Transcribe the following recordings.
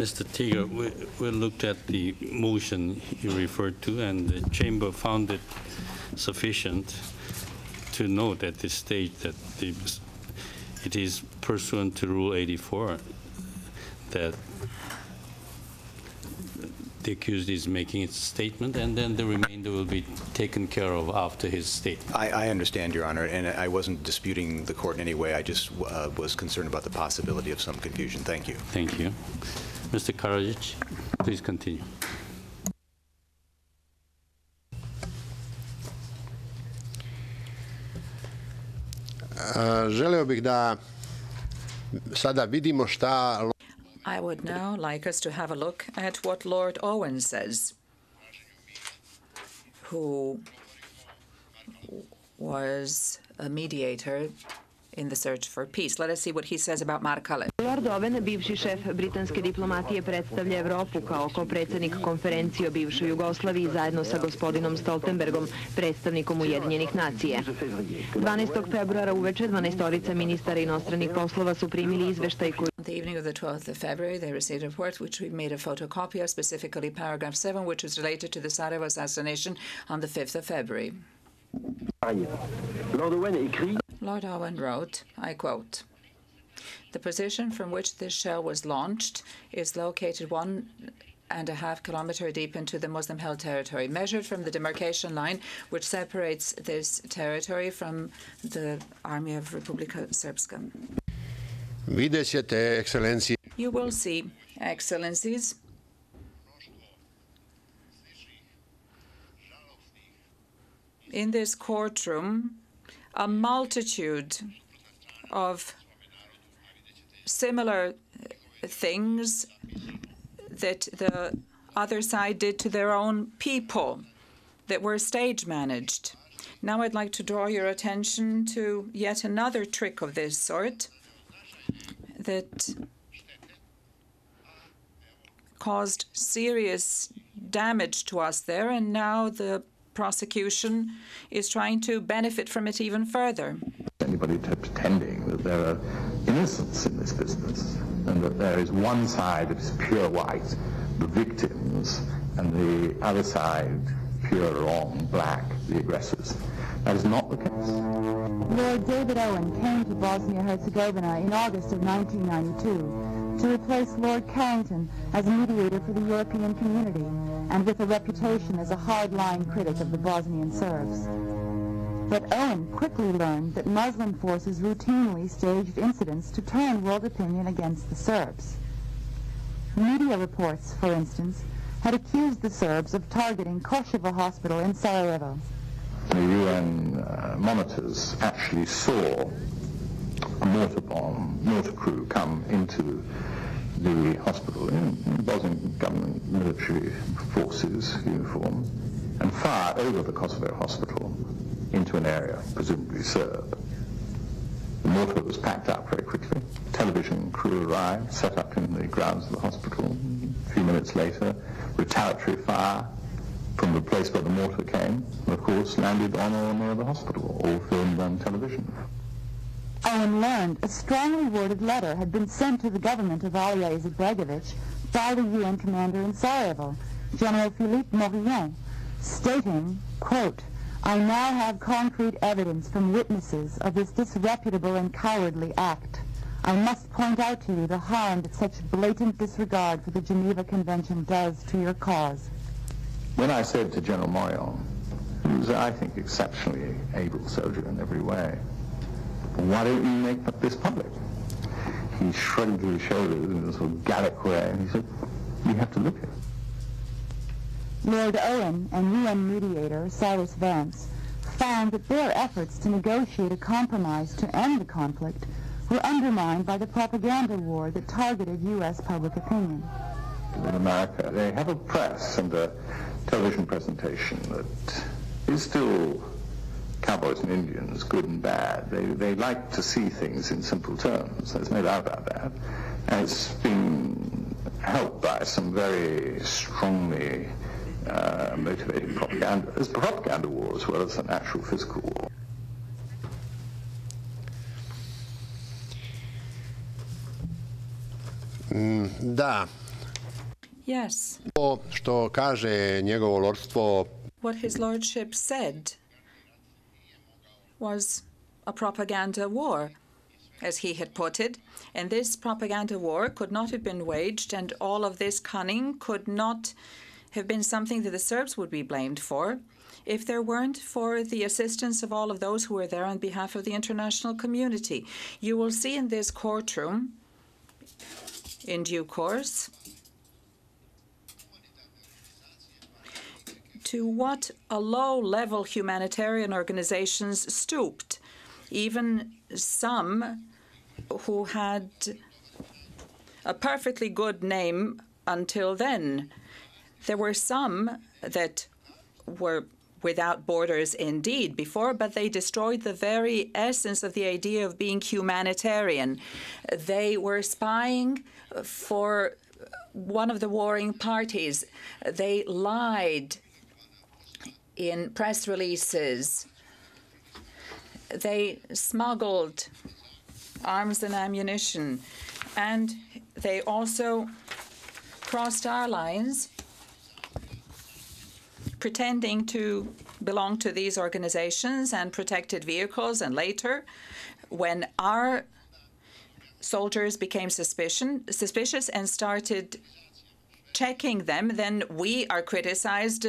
Mr. Tiger, we looked at the motion you referred to, and the chamber found it sufficient to note at this stage that it is pursuant to Rule 84 that the accused is making its statement, and then the remainder will be taken care of after his statement. I understand, Your Honor, and I wasn't disputing the court in any way. I just was concerned about the possibility of some confusion. Thank you. Thank you. Mr. Karadžić, please continue. Želeo bih da sada vidimo šta. I would now like us to have a look at what Lord Owen says, who was a mediator in the search for peace. Let us see what he says about Markale. Lord Owen, bivši šef britanske diplomatije, predstavlja Evropu kao kopredsednik konferencije o bivšoj Jugoslaviji zajedno sa gospodinom Stoltenbergom, predstavnikom Ujedinjenih nacija. 12. februara uveče 12-orica ministara inostranih poslova su primili izveštaj koji... On the evening of the 12th of February, they received a report which we made a photocopy of, specifically paragraph 7, which was related to the Sarajevo assassination on the 5th of February. Lord Owen wrote, I quote, "The position from which this shell was launched is located 1.5 kilometers deep into the Muslim-held territory, measured from the demarcation line which separates this territory from the army of Republika Srpska." You will see, Excellencies, in this courtroom, a multitude of similar things that the other side did to their own people that were stage managed. Now I'd like to draw your attention to yet another trick of this sort that caused serious damage to us there, and now the prosecution is trying to benefit from it even further. Anybody pretending that there are innocents in this business and that there is one side that is pure white, the victims, and the other side pure wrong, black, the aggressors. That is not the case. Lord David Owen came to Bosnia-Herzegovina in August of 1992 to replace Lord Carrington as mediator for the European community and with a reputation as a hard-line critic of the Bosnian Serbs. But Owen quickly learned that Muslim forces routinely staged incidents to turn world opinion against the Serbs. Media reports, for instance, had accused the Serbs of targeting Koševo Hospital in Sarajevo. The UN monitors actually saw a mortar crew come into the hospital in Bosnian government military forces uniform and fire over the Kosovo hospital into an area, presumably Serb. The mortar was packed up very quickly. Television crew arrived, set up in the grounds of the hospital. A few minutes later, retaliatory fire from the place where the mortar came, and of course landed on or near the hospital, all filmed on television. Owen learned a strongly worded letter had been sent to the government of Alija Izetbegović by the UN commander in Sarajevo, General Philippe Morillon, stating, quote, "I now have concrete evidence from witnesses of this disreputable and cowardly act. I must point out to you the harm that such blatant disregard for the Geneva Convention does to your cause." When I said to General Morillon, who was, I think, exceptionally able soldier in every way, "Why don't you make this public?" He shrugged his shoulders in a sort of Gallic way, and he said, "We have to look at it." Lord Owen and UN mediator Cyrus Vance found that their efforts to negotiate a compromise to end the conflict were undermined by the propaganda war that targeted U.S. public opinion. In America, they have a press and a television presentation that is still cowboys and Indians, good and bad. They like to see things in simple terms. There's no doubt about that. And it's been helped by some very strongly motivated propaganda. There's propaganda war as well as an actual physical war. Da, Yes. Što kaže njegovo lordstvo, What his lordship said was a propaganda war, as he had put it, and this propaganda war could not have been waged, and all of this cunning could not have been something that the Serbs would be blamed for if there weren't for the assistance of all of those who were there on behalf of the international community. You will see in this courtroom, in due course, to what a low-level humanitarian organizations stooped, even some who had a perfectly good name until then. There were some that were without borders indeed before, but they destroyed the very essence of the idea of being humanitarian. They were spying for one of the warring parties. They lied in press releases. They smuggled arms and ammunition, and they also crossed our lines, pretending to belong to these organizations and protected vehicles. And later, when our soldiers became suspicious and started checking them, then we are criticized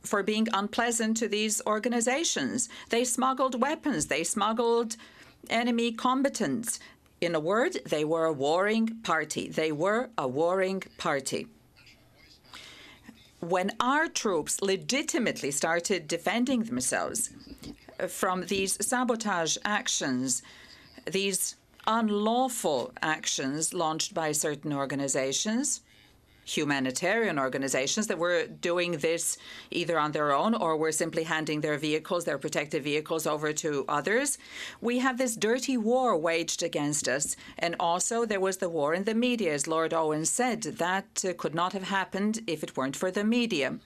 for being unpleasant to these organizations. They smuggled weapons. They smuggled enemy combatants. In a word, they were a warring party. They were a warring party. When our troops legitimately started defending themselves from these sabotage actions, these unlawful actions launched by certain organizations, humanitarian organizations that were doing this either on their own or were simply handing their vehicles, their protected vehicles, over to others. We have this dirty war waged against us. And also there was the war in the media. As Lord Owen said, that could not have happened if it weren't for the media.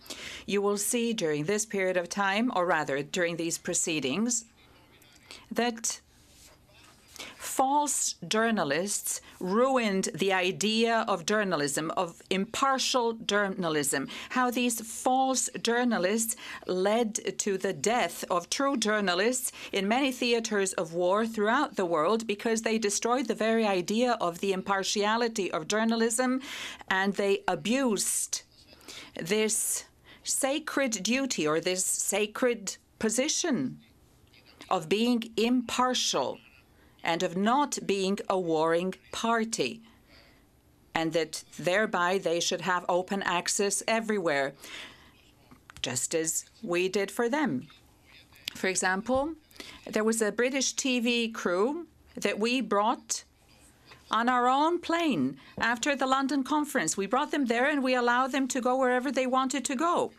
You will see during this period of time, or rather during these proceedings, that false journalists ruined the idea of journalism, of impartial journalism, how these false journalists led to the death of true journalists in many theaters of war throughout the world because they destroyed the very idea of the impartiality of journalism, and they abused this sacred duty or this sacred position of being impartial and of not being a warring party, and that thereby they should have open access everywhere, just as we did for them. For example, there was a British TV crew that we brought on our own plane after the London conference. We brought them there and we allowed them to go wherever they wanted to go.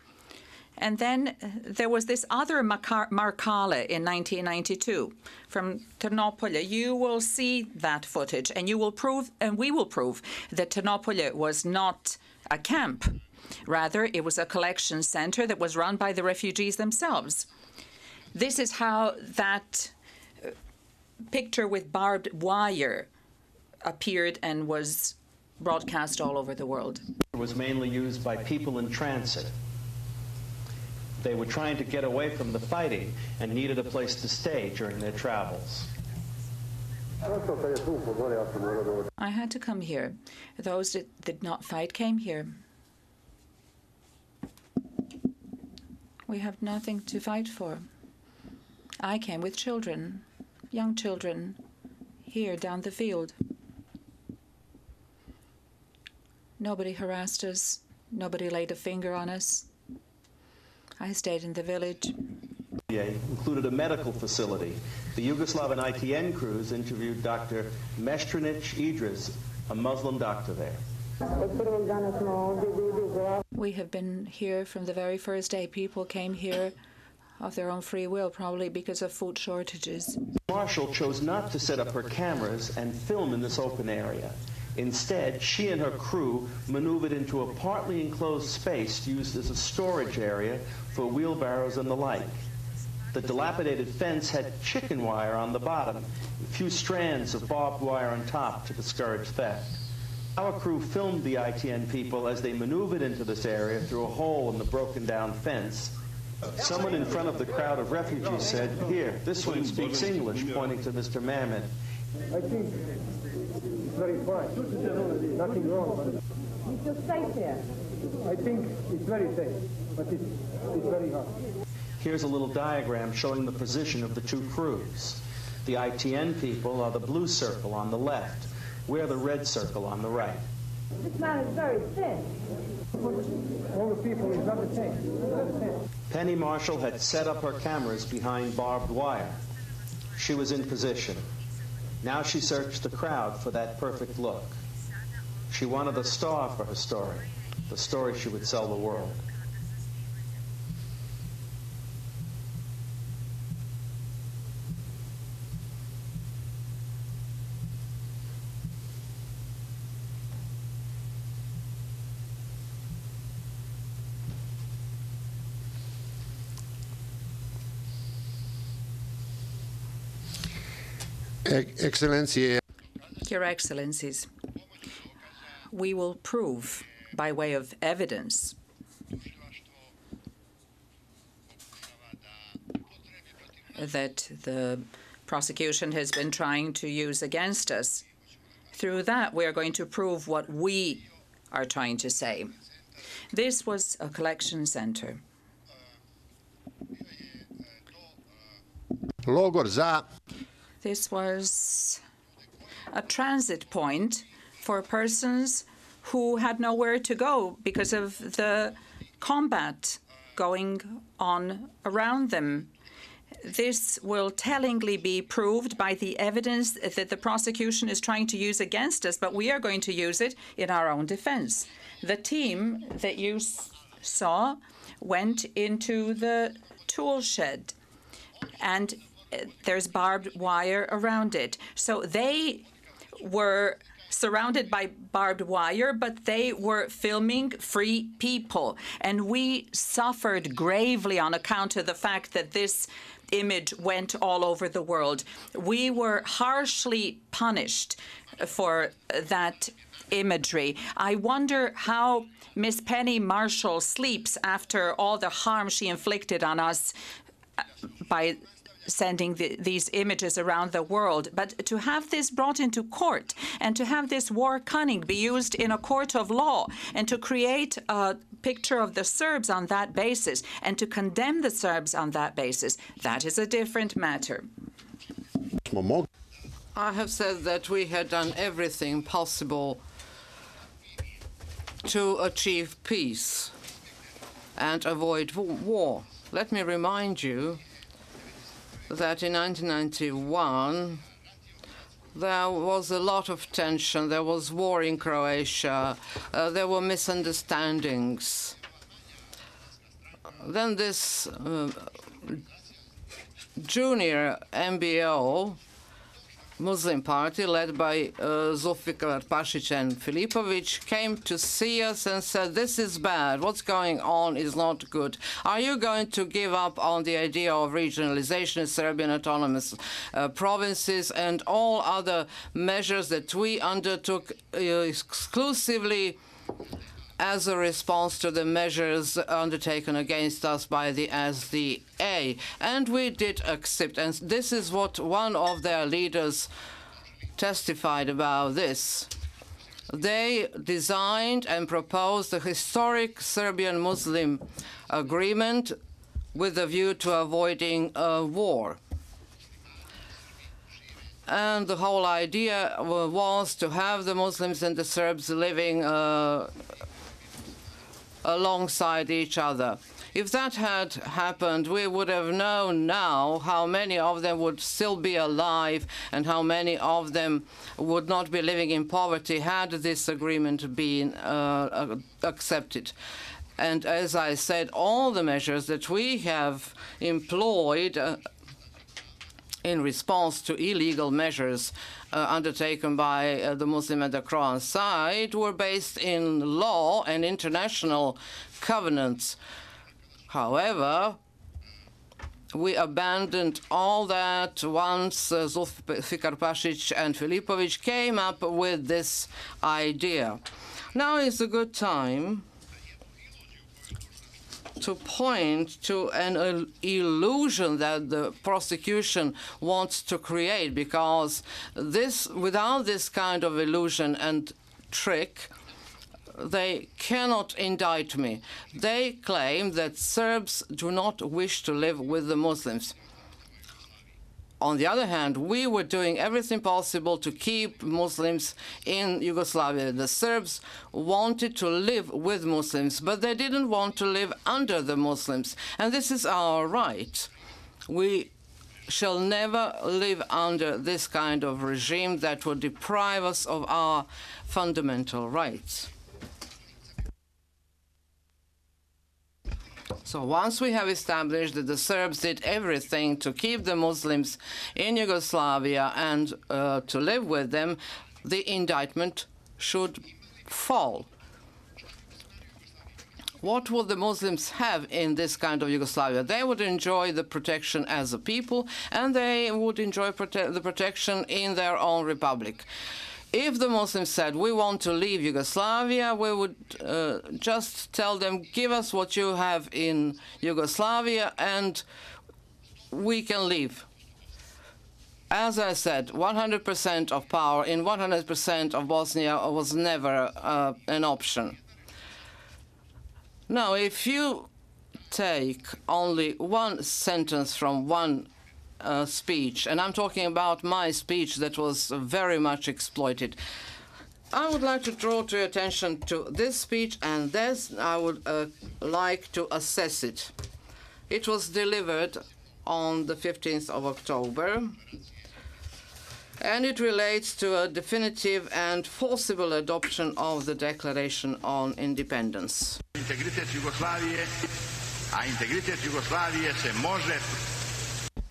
And then there was this other Markale in 1992 from Ternopolje. You will see that footage, and you will prove, and we will prove, that Ternopolje was not a camp. Rather, it was a collection center that was run by the refugees themselves. This is how that picture with barbed wire appeared and was broadcast all over the world. It was mainly used by people in transit. They were trying to get away from the fighting and needed a place to stay during their travels. I had to come here. Those that did not fight came here. We have nothing to fight for. I came with children, young children, here down the field. Nobody harassed us. Nobody laid a finger on us. I stayed in the village. Included a medical facility. The Yugoslavian ITN crews interviewed Dr. Mestranic Idris, a Muslim doctor there. We have been here from the very first day. People came here of their own free will, probably because of food shortages. Marshall chose not to set up her cameras and film in this open area. Instead, she and her crew maneuvered into a partly enclosed space used as a storage area for wheelbarrows and the like. The dilapidated fence had chicken wire on the bottom, a few strands of barbed wire on top to discourage theft. Our crew filmed the ITN people as they maneuvered into this area through a hole in the broken-down fence. Someone in front of the crowd of refugees said, "Here, this one speaks English," pointing to Mr. Mamet. I think it's very fine. Nothing wrong. You feel safe here? I think it's very safe, but it's very hard. Here's a little diagram showing the position of the two crews. The ITN people are the blue circle on the left. We're the red circle on the right. This man is very thin. All the people is not the same. Penny Marshall had set up her cameras behind barbed wire. She was in position. Now she searched the crowd for that perfect look. She wanted a star for her story, the story she would sell the world. Excellency. Your Excellencies, we will prove by way of evidence that the prosecution has been trying to use against us. Through that, we are going to prove what we are trying to say. This was a collection center. Logor za. This was a transit point for persons who had nowhere to go because of the combat going on around them. This will tellingly be proved by the evidence that the prosecution is trying to use against us, but we are going to use it in our own defense. The team that you saw went into the tool shed, and there's barbed wire around it. So they were surrounded by barbed wire, but they were filming free people. And we suffered gravely on account of the fact that this image went all over the world. We were harshly punished for that imagery. I wonder how Miss Penny Marshall sleeps after all the harm she inflicted on us by sending these images around the world. But to have this brought into court and to have this war cunning be used in a court of law and to create a picture of the Serbs on that basis and to condemn the Serbs on that basis, that is a different matter. I have said that we had done everything possible to achieve peace and avoid war. Let me remind you that in 1991 there was a lot of tension. There was war in Croatia. There were misunderstandings. Then this junior MBO Muslim party led by Zulfikar Pašić and Filipović came to see us and said, "This is bad. What's going on is not good. Are you going to give up on the idea of regionalization of Serbian autonomous provinces and all other measures that we undertook exclusively as a response to the measures undertaken against us by the SDA?" And we did accept. And this is what one of their leaders testified about this. They designed and proposed a historic Serbian-Muslim agreement with a view to avoiding a war. And the whole idea was to have the Muslims and the Serbs living alongside each other. If that had happened, we would have known now how many of them would still be alive and how many of them would not be living in poverty had this agreement been accepted. And as I said, all the measures that we have employed in response to illegal measures undertaken by the Muslim and the Croat side were based in law and international covenants. However, we abandoned all that once Zulfikar Pašić and Filipović came up with this idea. Now is a good time to point to an illusion that the prosecution wants to create, because without this kind of illusion and trick, they cannot indict me. They claim that Serbs do not wish to live with the Muslims. On the other hand, we were doing everything possible to keep Muslims in Yugoslavia. The Serbs wanted to live with Muslims, but they didn't want to live under the Muslims. And this is our right. We shall never live under this kind of regime that would deprive us of our fundamental rights. So once we have established that the Serbs did everything to keep the Muslims in Yugoslavia and to live with them, the indictment should fall. What would the Muslims have in this kind of Yugoslavia? They would enjoy the protection as a people, and they would enjoy the protection in their own republic. If the Muslims said, we want to leave Yugoslavia, we would just tell them, give us what you have in Yugoslavia and we can leave. As I said, 100% of power in 100% of Bosnia was never an option. Now, if you take only one sentence from one speech, and I'm talking about my speech that was very much exploited, I would like to draw to your attention to this speech, and this I would like to assess it. It was delivered on the 15th of October, and it relates to a definitive and forcible adoption of the Declaration on Independence. Integritet Jugoslavije, a integritet Jugoslavije se može.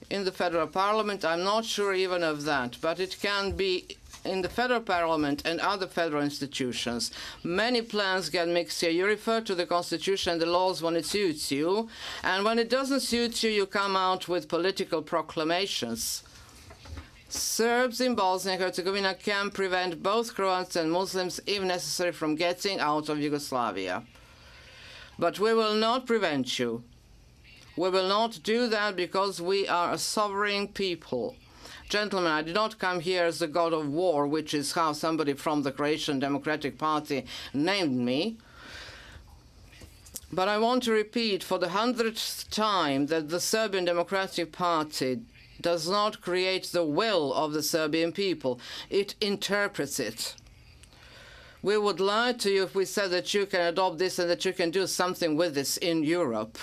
In the federal parliament, I'm not sure even of that, but it can be in the federal parliament and other federal institutions. Many plans get mixed here. You refer to the constitution and the laws when it suits you, and when it doesn't suit you, you come out with political proclamations. Serbs in Bosnia and Herzegovina can prevent both Croats and Muslims, if necessary, from getting out of Yugoslavia. But we will not prevent you. We will not do that because we are a sovereign people. Gentlemen, I did not come here as the god of war, which is how somebody from the Croatian Democratic Party named me. But I want to repeat for the 100th time that the Serbian Democratic Party does not create the will of the Serbian people. It interprets it. We would lie to you if we said that you can adopt this and that you can do something with this in Europe.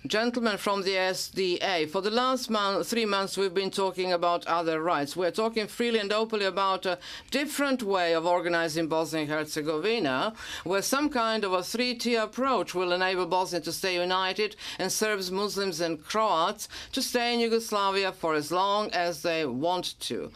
Gentlemen from the SDA, for the last 3 months we've been talking about other rights. We're talking freely and openly about a different way of organizing Bosnia and Herzegovina, where some kind of a three-tier approach will enable Bosnia to stay united and Serbs, Muslims and Croats to stay in Yugoslavia for as long as they want to.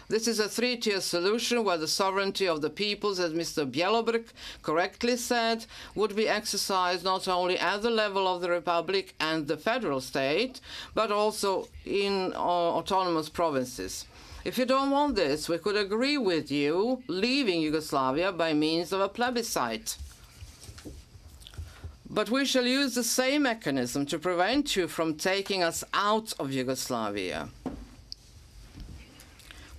This is a three-tier solution where the sovereignty of the peoples, as Mr. Bjelobrk correctly said, would be exercised not only at the level of the Republic and the federal state, but also in autonomous provinces. If you don't want this, we could agree with you leaving Yugoslavia by means of a plebiscite. But we shall use the same mechanism to prevent you from taking us out of Yugoslavia.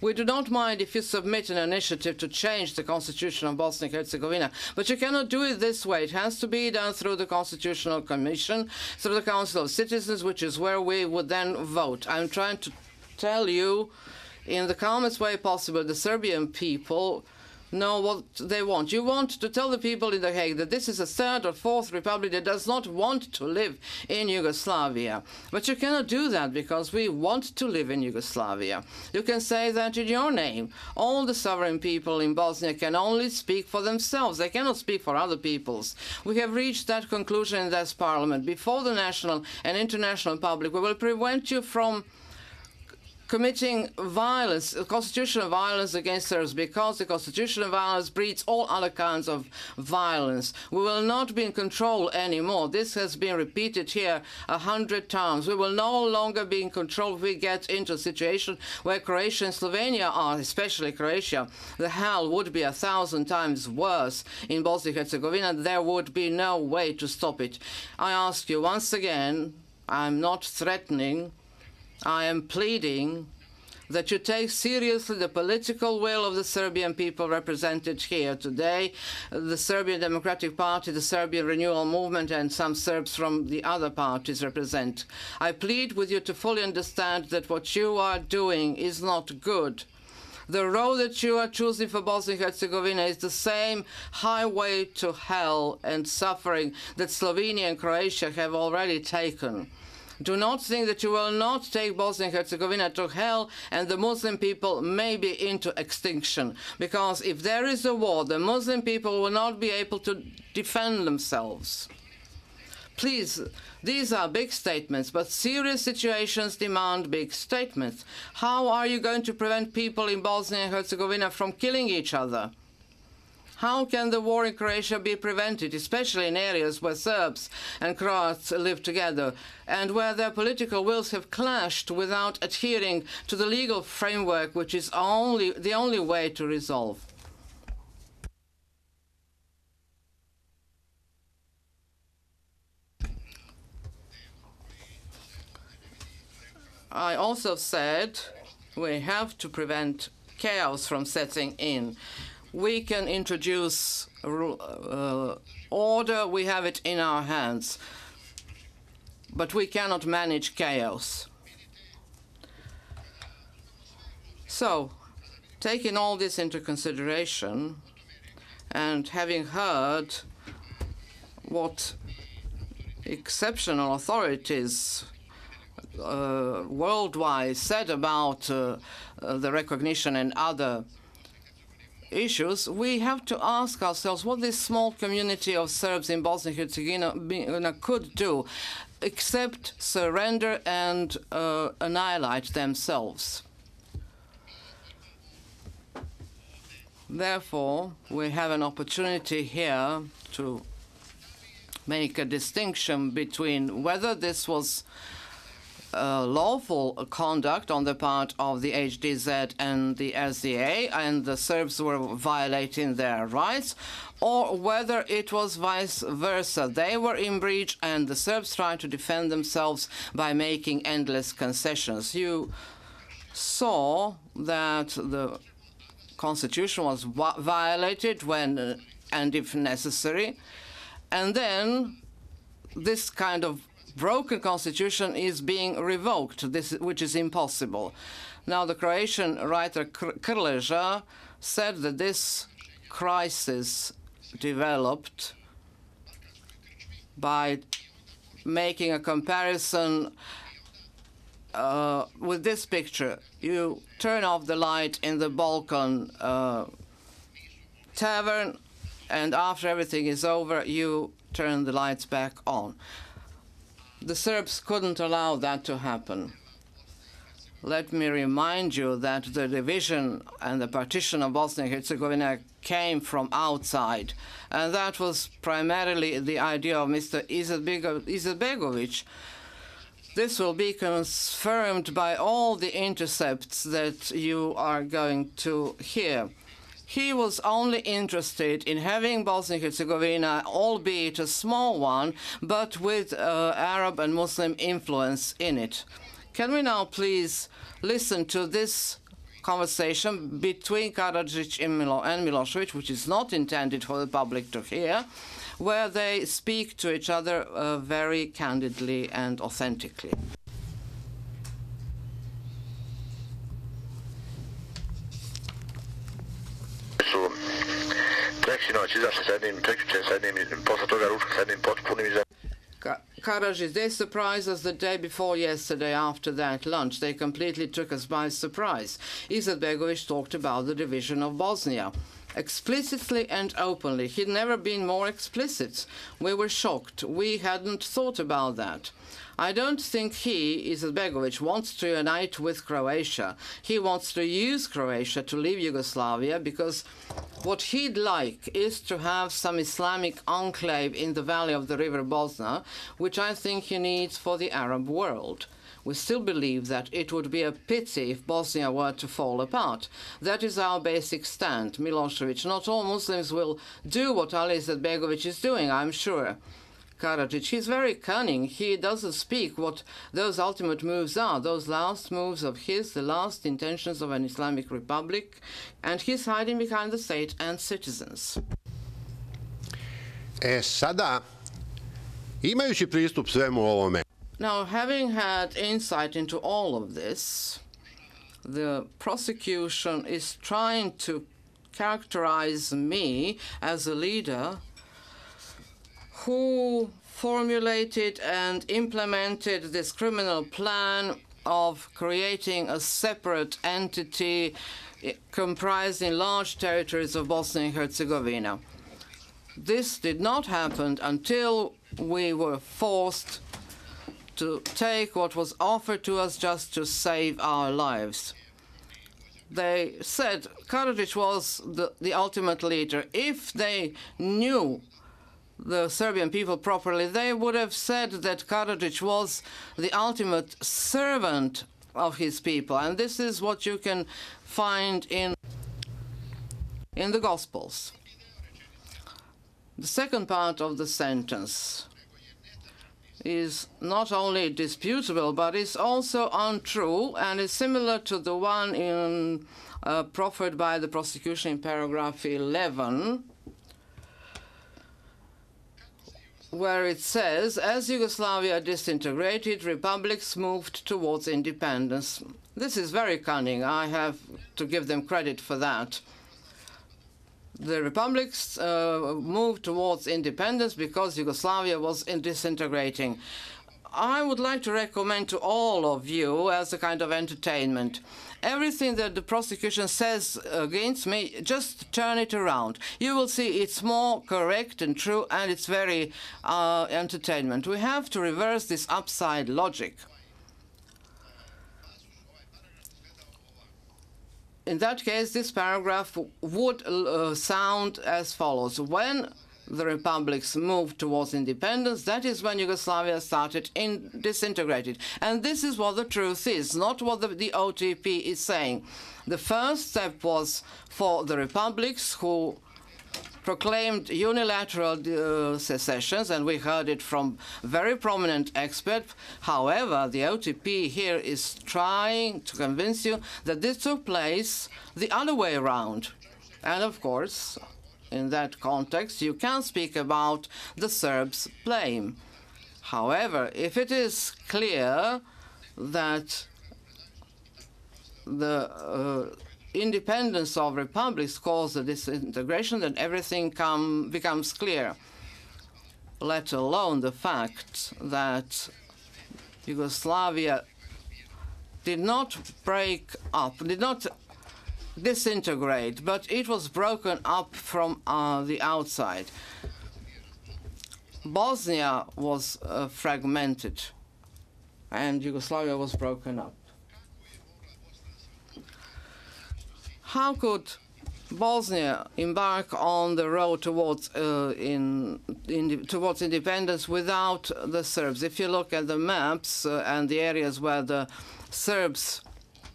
We do not mind if you submit an initiative to change the constitution of Bosnia and Herzegovina, but you cannot do it this way. It has to be done through the Constitutional Commission, through the Council of Citizens, which is where we would then vote. I'm trying to tell you in the calmest way possible, the Serbian people know what they want. You want to tell the people in The Hague that this is a third or fourth republic that does not want to live in Yugoslavia. But you cannot do that because we want to live in Yugoslavia. You can say that in your name. All the sovereign people in Bosnia can only speak for themselves. They cannot speak for other peoples. We have reached that conclusion in this parliament. Before the national and international public, we will prevent you from committing violence, constitutional violence against Serbs, because the constitutional violence breeds all other kinds of violence. We will not be in control anymore. This has been repeated here 100 times. We will no longer be in control if we get into a situation where Croatia and Slovenia are, especially Croatia. The hell would be 1,000 times worse in Bosnia and Herzegovina. There would be no way to stop it. I ask you once again, I'm not threatening, I am pleading that you take seriously the political will of the Serbian people represented here today, the Serbian Democratic Party, the Serbian Renewal Movement, and some Serbs from the other parties represent. I plead with you to fully understand that what you are doing is not good. The road that you are choosing for Bosnia and Herzegovina is the same highway to hell and suffering that Slovenia and Croatia have already taken. Do not think that you will not take Bosnia and Herzegovina to hell and the Muslim people may be into extinction. Because if there is a war, the Muslim people will not be able to defend themselves. Please, these are big statements, but serious situations demand big statements. How are you going to prevent people in Bosnia and Herzegovina from killing each other? How can the war in Croatia be prevented, especially in areas where Serbs and Croats live together and where their political wills have clashed without adhering to the legal framework, which is the only way to resolve? I also said we have to prevent chaos from setting in. We can introduce order, we have it in our hands, but we cannot manage chaos. So, taking all this into consideration and having heard what exceptional authorities worldwide said about the recognition and other issues, we have to ask ourselves what this small community of Serbs in Bosnia and Herzegovina could do except surrender and annihilate themselves. Therefore, we have an opportunity here to make a distinction between whether this was lawful conduct on the part of the HDZ and the SDA, and the Serbs were violating their rights, or whether it was vice versa. They were in breach, and the Serbs tried to defend themselves by making endless concessions. You saw that the constitution was violated when and if necessary, and then this kind of broken constitution is being revoked, which is impossible. Now, the Croatian writer Karadžić said that this crisis developed by making a comparison with this picture. You turn off the light in the Balkan tavern, and after everything is over, you turn the lights back on. The Serbs couldn't allow that to happen. Let me remind you that the division and the partition of Bosnia and Herzegovina came from outside, and that was primarily the idea of Mr. Izetbegović. This will be confirmed by all the intercepts that you are going to hear. He was only interested in having Bosnia and Herzegovina, albeit a small one, but with Arab and Muslim influence in it. Can we now please listen to this conversation between Karadžić and Milošević, which is not intended for the public to hear, where they speak to each other very candidly and authentically. Karadžić, they surprised us the day before yesterday after that lunch. They completely took us by surprise. Izetbegović talked about the division of Bosnia. explicitly and openly. He'd never been more explicit. We were shocked. We hadn't thought about that. I don't think he, Izetbegovic, wants to unite with Croatia. He wants to use Croatia to leave Yugoslavia because what he'd like is to have some Islamic enclave in the valley of the river Bosna, which I think he needs for the Arab world. We still believe that it would be a pity if Bosnia were to fall apart. That is our basic stand. Milosevic, not all Muslims will do what Ali Izetbegovic is doing, I'm sure. Karadžić, he's very cunning. He doesn't speak what those ultimate moves are, those last moves of his, the last intentions of an Islamic republic, and he's hiding behind the state and citizens. Sada, imajući pristup svemu ovome. Now, having had insight into all of this, the prosecution is trying to characterize me as a leader who formulated and implemented this criminal plan of creating a separate entity comprising large territories of Bosnia and Herzegovina. This did not happen until we were forced to take what was offered to us just to save our lives. They said Karadžić was the ultimate leader. If they knew the Serbian people properly, they would have said that Karadžić was the ultimate servant of his people. And this is what you can find in the Gospels. The second part of the sentence is not only disputable, but is also untrue, and is similar to the one proffered by the prosecution in paragraph 11, where it says, as Yugoslavia disintegrated, republics moved towards independence. This is very cunning. I have to give them credit for that. The republics moved towards independence because Yugoslavia was disintegrating. I would like to recommend to all of you, as a kind of entertainment, everything that the prosecution says against me, just turn it around. You will see it's more correct and true, and it's very entertainment. We have to reverse this upside logic. In that case, this paragraph would sound as follows. When the republics moved towards independence, that is when Yugoslavia started disintegrated. And this is what the truth is, not what the OTP is saying. The first step was for the republics who proclaimed unilateral secessions, and we heard it from very prominent experts. However, the OTP here is trying to convince you that this took place the other way around. And of course, in that context, you can speak about the Serbs' blame. However, if it is clear that the independence of republics caused the disintegration, then everything becomes clear, let alone the fact that Yugoslavia did not break up, did not disintegrate, but it was broken up from the outside. Bosnia was fragmented, and Yugoslavia was broken up. How could Bosnia embark on the road towards towards independence without the Serbs? If you look at the maps and the areas where the Serbs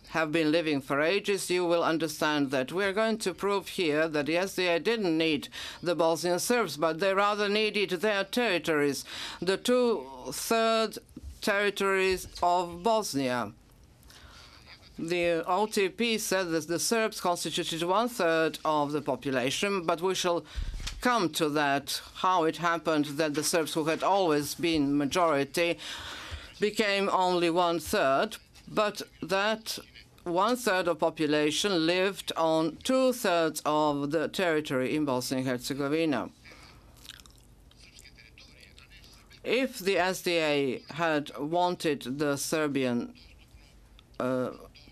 have been living for ages, you will understand that we're going to prove here that, yes, they didn't need the Bosnian Serbs, but they rather needed their territories, the 2/3 territories of Bosnia. The OTP said that the Serbs constituted 1/3 of the population, but we shall come to that, how it happened that the Serbs, who had always been majority, became only 1/3, but that 1/3 of population lived on 2/3 of the territory in Bosnia and Herzegovina. If the SDA had wanted the Serbian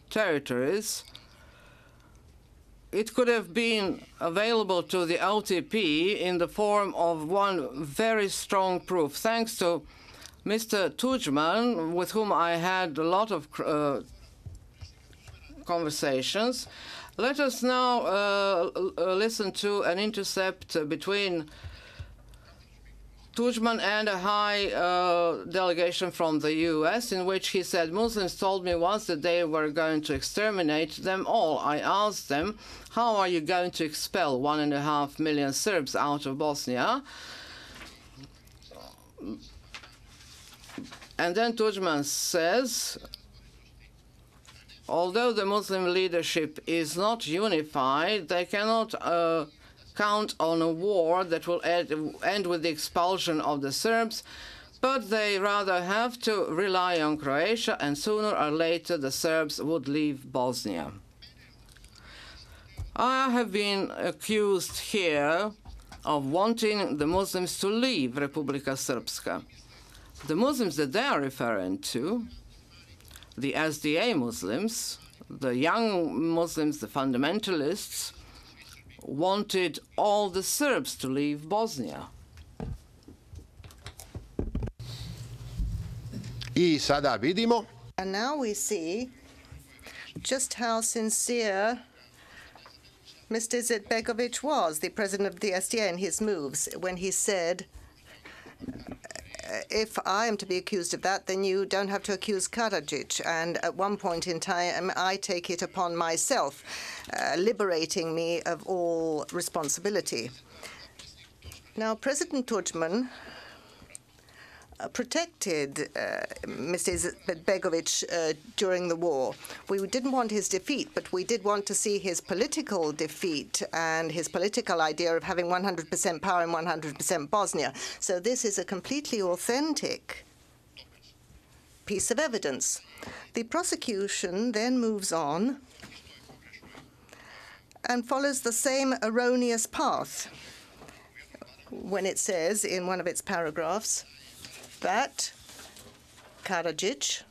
territories, it could have been available to the OTP in the form of one very strong proof. Thanks to Mr. Tudjman, with whom I had a lot of conversations. Let us now listen to an intercept between Tudjman and a high delegation from the U.S., in which he said, Muslims told me once that they were going to exterminate them all. I asked them, how are you going to expel 1.5 million Serbs out of Bosnia? And then Tudjman says, although the Muslim leadership is not unified, they cannot count on a war that will end with the expulsion of the Serbs, but they rather have to rely on Croatia, and sooner or later the Serbs would leave Bosnia. I have been accused here of wanting the Muslims to leave Republika Srpska. The Muslims that they are referring to, the SDA Muslims, the young Muslims, the fundamentalists, wanted all the Serbs to leave Bosnia. I sada vidimo. And now we see just how sincere Mr. Izetbegović was, the president of the SDA, in his moves, when he said, if I am to be accused of that, then you don't have to accuse Karadžić. And at one point in time, I take it upon myself, liberating me of all responsibility. Now, President Tudjman protected Mr. Izetbegović during the war. We didn't want his defeat, but we did want to see his political defeat and his political idea of having 100% power in 100% Bosnia. So this is a completely authentic piece of evidence. The prosecution then moves on and follows the same erroneous path when it says in one of its paragraphs that Karadžić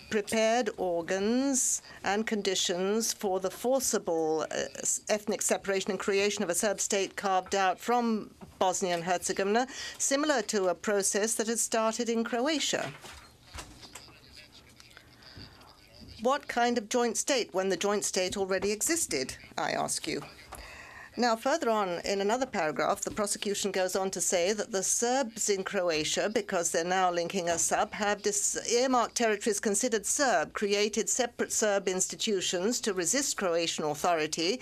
prepared organs and conditions for the forcible ethnic separation and creation of a Serb state carved out from Bosnia and Herzegovina, similar to a process that had started in Croatia. What kind of joint state when the joint state already existed, I ask you? Now, further on in another paragraph, the prosecution goes on to say that the Serbs in Croatia, because they're now linking us up, have earmarked territories considered Serb, created separate Serb institutions to resist Croatian authority,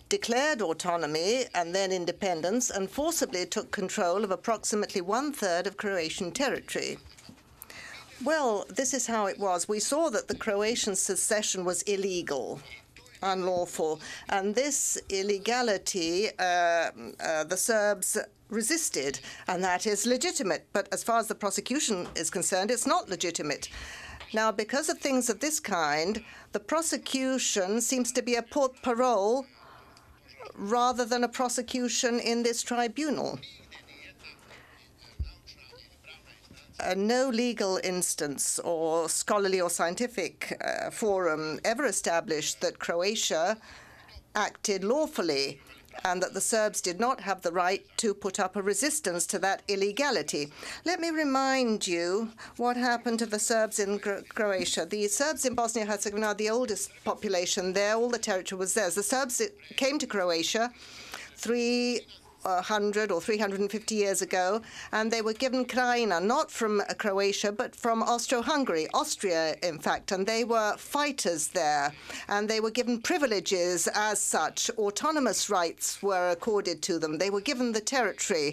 declared autonomy and then independence, and forcibly took control of approximately 1/3 of Croatian territory. Well, this is how it was. We saw that the Croatian secession was illegal, unlawful, and this illegality the Serbs resisted, and that is legitimate. But as far as the prosecution is concerned, it's not legitimate. Now, because of things of this kind, the prosecution seems to be a porte-parole rather than a prosecution in this tribunal. No legal instance or scholarly or scientific forum ever established that Croatia acted lawfully and that the Serbs did not have the right to put up a resistance to that illegality. Let me remind you what happened to the Serbs in Croatia. The Serbs in Bosnia-Herzegovina are the oldest population there. All the territory was theirs. The Serbs came to Croatia 300 or 350 years ago, and they were given Krajina, not from Croatia, but from Austro-Hungary, Austria, in fact, and they were fighters there, and they were given privileges as such. Autonomous rights were accorded to them. They were given the territory.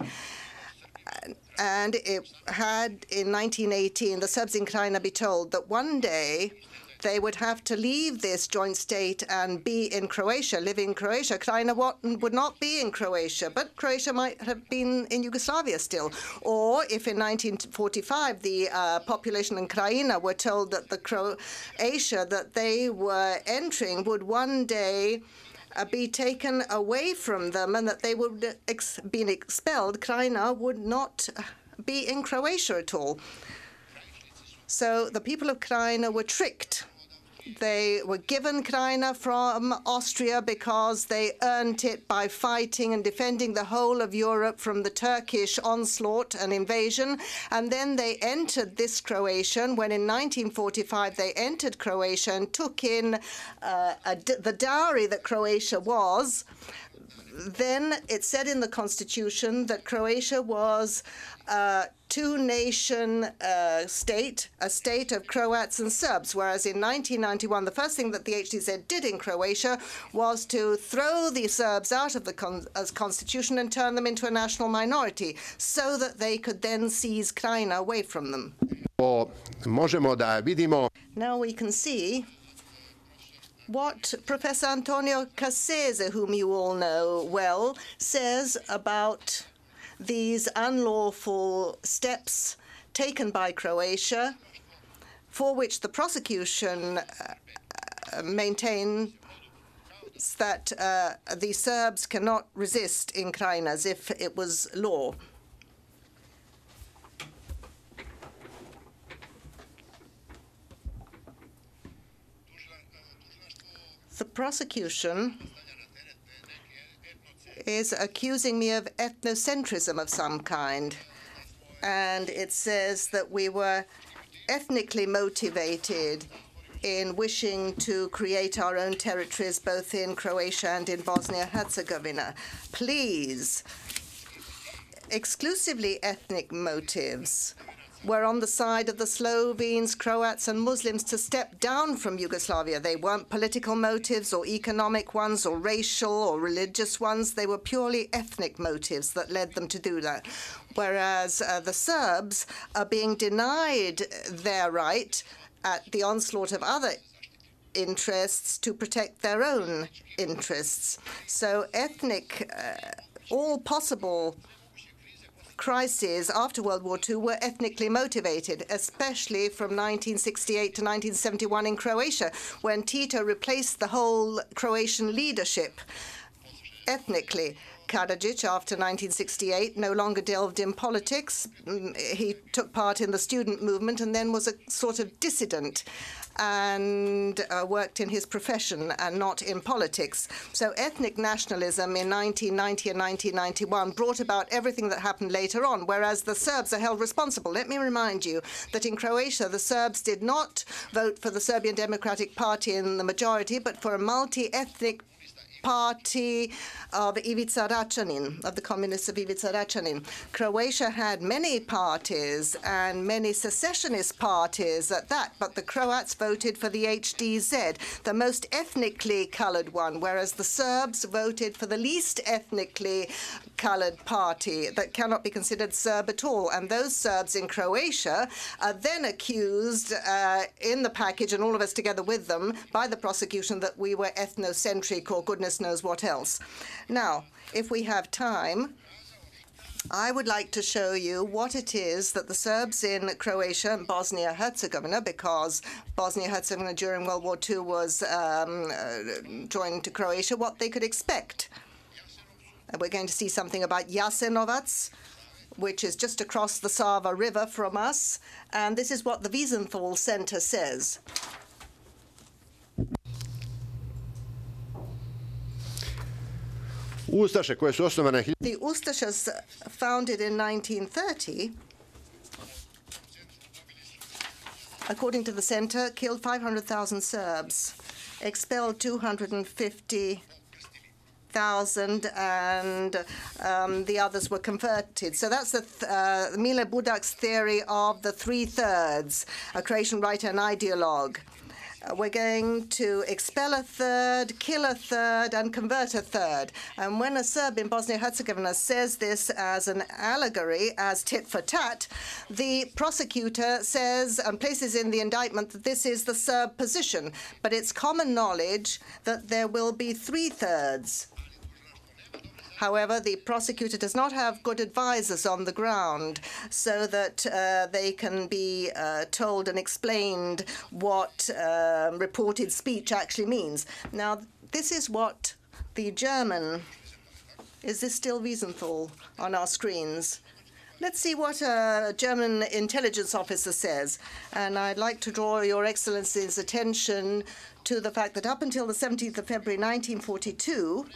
And it had, in 1918, the Serbs in Krajina be told that one day they would have to leave this joint state and be in Croatia, live in Croatia. Krajina would not be in Croatia, but Croatia might have been in Yugoslavia still. Or if in 1945 the population in Krajina were told that the Croatia that they were entering would one day be taken away from them and that they would be expelled, Krajina would not be in Croatia at all. So the people of Krajina were tricked They were given Krajina from Austria because they earned it by fighting and defending the whole of Europe from the Turkish onslaught and invasion. And then they entered this Croatia. When in 1945 they entered Croatia and took in the dowry that Croatia was, then it said in the constitution that Croatia was a two-nation state, a state of Croats and Serbs, whereas in 1991, the first thing that the HDZ did in Croatia was to throw the Serbs out of the constitution and turn them into a national minority so that they could then seize Krajina away from them. Now we can see what Professor Antonio Cassese, whom you all know well, says about these unlawful steps taken by Croatia, for which the prosecution maintains that the Serbs cannot resist in Krajina as if it was law. The prosecution is accusing me of ethnocentrism of some kind, and it says that we were ethnically motivated in wishing to create our own territories both in Croatia and in Bosnia-Herzegovina. Please, exclusively ethnic motives were on the side of the Slovenes, Croats, and Muslims to step down from Yugoslavia. They weren't political motives or economic ones or racial or religious ones. They were purely ethnic motives that led them to do that. Whereas the Serbs are being denied their right at the onslaught of other interests to protect their own interests. So ethnic, all possible crises after World War II were ethnically motivated, especially from 1968 to 1971 in Croatia, when Tito replaced the whole Croatian leadership ethnically. Karadžić, after 1968, no longer delved in politics. He took part in the student movement and then was a sort of dissident and worked in his profession and not in politics. So ethnic nationalism in 1990 and 1991 brought about everything that happened later on, whereas the Serbs are held responsible. Let me remind you that in Croatia, the Serbs did not vote for the Serbian Democratic Party in the majority, but for a multi-ethnic party of Ivica Račanin, of the communists of Ivica Račanin. Croatia had many parties and many secessionist parties at that, but the Croats voted for the HDZ, the most ethnically colored one, whereas the Serbs voted for the least ethnically colored party that cannot be considered Serb at all. And those Serbs in Croatia are then accused in the package, and all of us together with them, by the prosecution that we were ethnocentric or goodness knows what else. Now, if we have time, I would like to show you what it is that the Serbs in Croatia and Bosnia-Herzegovina, because Bosnia-Herzegovina during World War II was joined to Croatia, what they could expect. We're going to see something about Jasenovac, which is just across the Sava River from us, and this is what the Wiesenthal Center says. The Ustašas, founded in 1930, according to the center, killed 500,000 Serbs, expelled 250,000, and the others were converted. So that's the Mile Budak's theory of the 3/3, a Croatian writer and ideologue. We're going to expel a third, kill a third, and convert a third. And when a Serb in Bosnia-Herzegovina says this as an allegory, as tit for tat, the prosecutor says and places in the indictment that this is the Serb position. But it's common knowledge that there will be 3/3. However, the prosecutor does not have good advisors on the ground so that they can be told and explained what reported speech actually means. Now, this is what the German, is this still Wiesenthal on our screens? Let's see what a German intelligence officer says. And I'd like to draw Your Excellency's attention to the fact that up until the 17th of February 1942,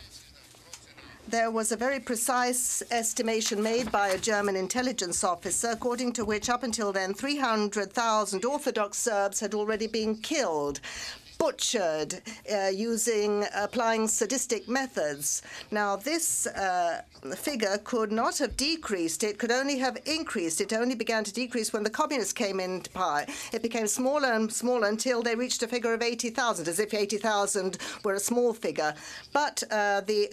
there was a very precise estimation made by a German intelligence officer, according to which up until then 300,000 Orthodox Serbs had already been killed, butchered, applying sadistic methods. Now, this figure could not have decreased. It could only have increased. It only began to decrease when the communists came into power. It became smaller and smaller until they reached a figure of 80,000, as if 80,000 were a small figure. But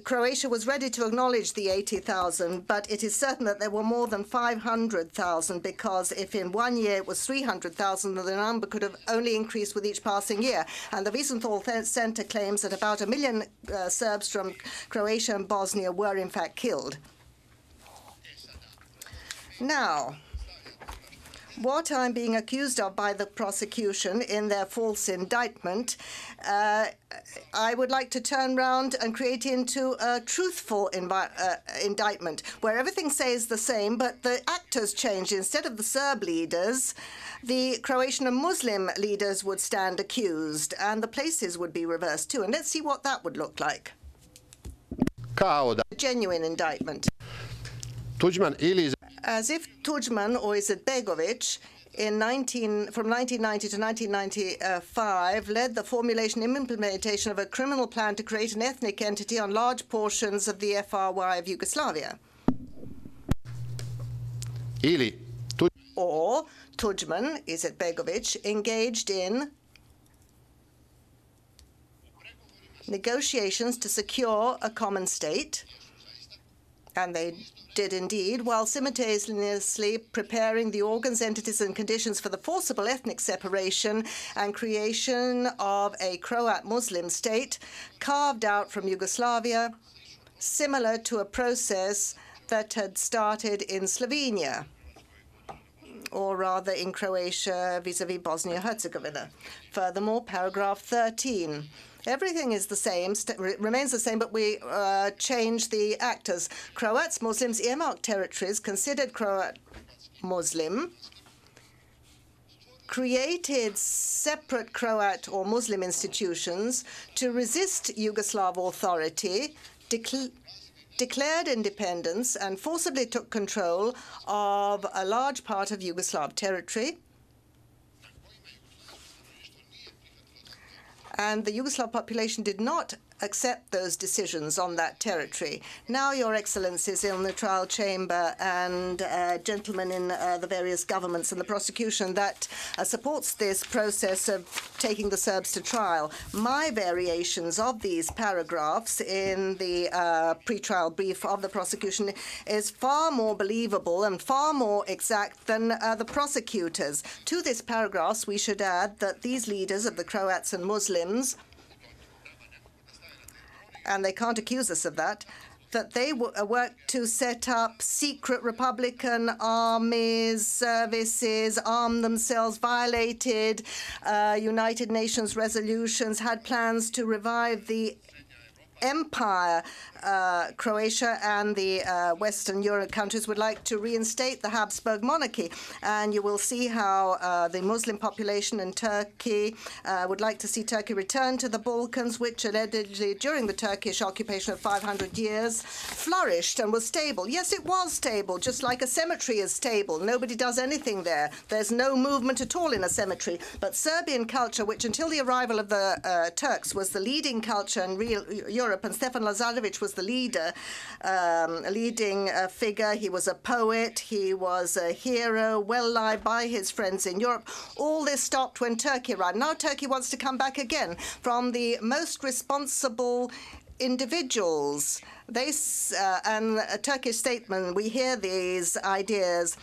Croatia was ready to acknowledge the 80,000, but it is certain that there were more than 500,000, because if in 1 year it was 300,000, the number could have only increased with each passing year. And the Wiesenthal Center claims that about 1 million Serbs from Croatia and Bosnia were in fact killed. Now, what I'm being accused of by the prosecution in their false indictment, I would like to turn around and create into a truthful indictment, where everything stays the same, but the actors change. Instead of the Serb leaders, the Croatian and Muslim leaders would stand accused, and the places would be reversed too. And let's see what that would look like. A genuine indictment. As if Tudjman or Izetbegovic from 1990 to 1995 led the formulation and implementation of a criminal plan to create an ethnic entity on large portions of the FRY of Yugoslavia. Or Tudjman, Izetbegovic, engaged in negotiations to secure a common state, and they did indeed, while simultaneously preparing the organs, entities, and conditions for the forcible ethnic separation and creation of a Croat Muslim state carved out from Yugoslavia, similar to a process that had started in Slovenia, or rather in Croatia vis-à-vis Bosnia-Herzegovina. Furthermore, paragraph 13. Everything is the same, remains the same, but we change the actors. Croats, Muslims, earmarked territories considered Croat Muslim, created separate Croat or Muslim institutions to resist Yugoslav authority, declared independence, and forcibly took control of a large part of Yugoslav territory. And the Yugoslav population did not accept those decisions on that territory. Now, Your Excellencies in the trial chamber and gentlemen in the various governments and the prosecution that supports this process of taking the Serbs to trial, my variations of these paragraphs in the pre-trial brief of the prosecution is far more believable and far more exact than the prosecutors. To this paragraph, we should add that these leaders of the Croats and Muslims, and they can't accuse us of that, that they worked to set up secret Republican armies, services, armed themselves, violated United Nations resolutions, had plans to revive the empire. Croatia and the Western Europe countries would like to reinstate the Habsburg monarchy. And you will see how the Muslim population in Turkey would like to see Turkey return to the Balkans, which allegedly during the Turkish occupation of 500 years flourished and was stable. Yes, it was stable, just like a cemetery is stable. Nobody does anything there. There's no movement at all in a cemetery. But Serbian culture, which until the arrival of the Turks was the leading culture in real Europe, and Stefan Lazarevic was the leading figure. He was a poet. He was a hero, well-liked by his friends in Europe. All this stopped when Turkey arrived. Now Turkey wants to come back again from the most responsible individuals. And a Turkish statement, we hear these ideas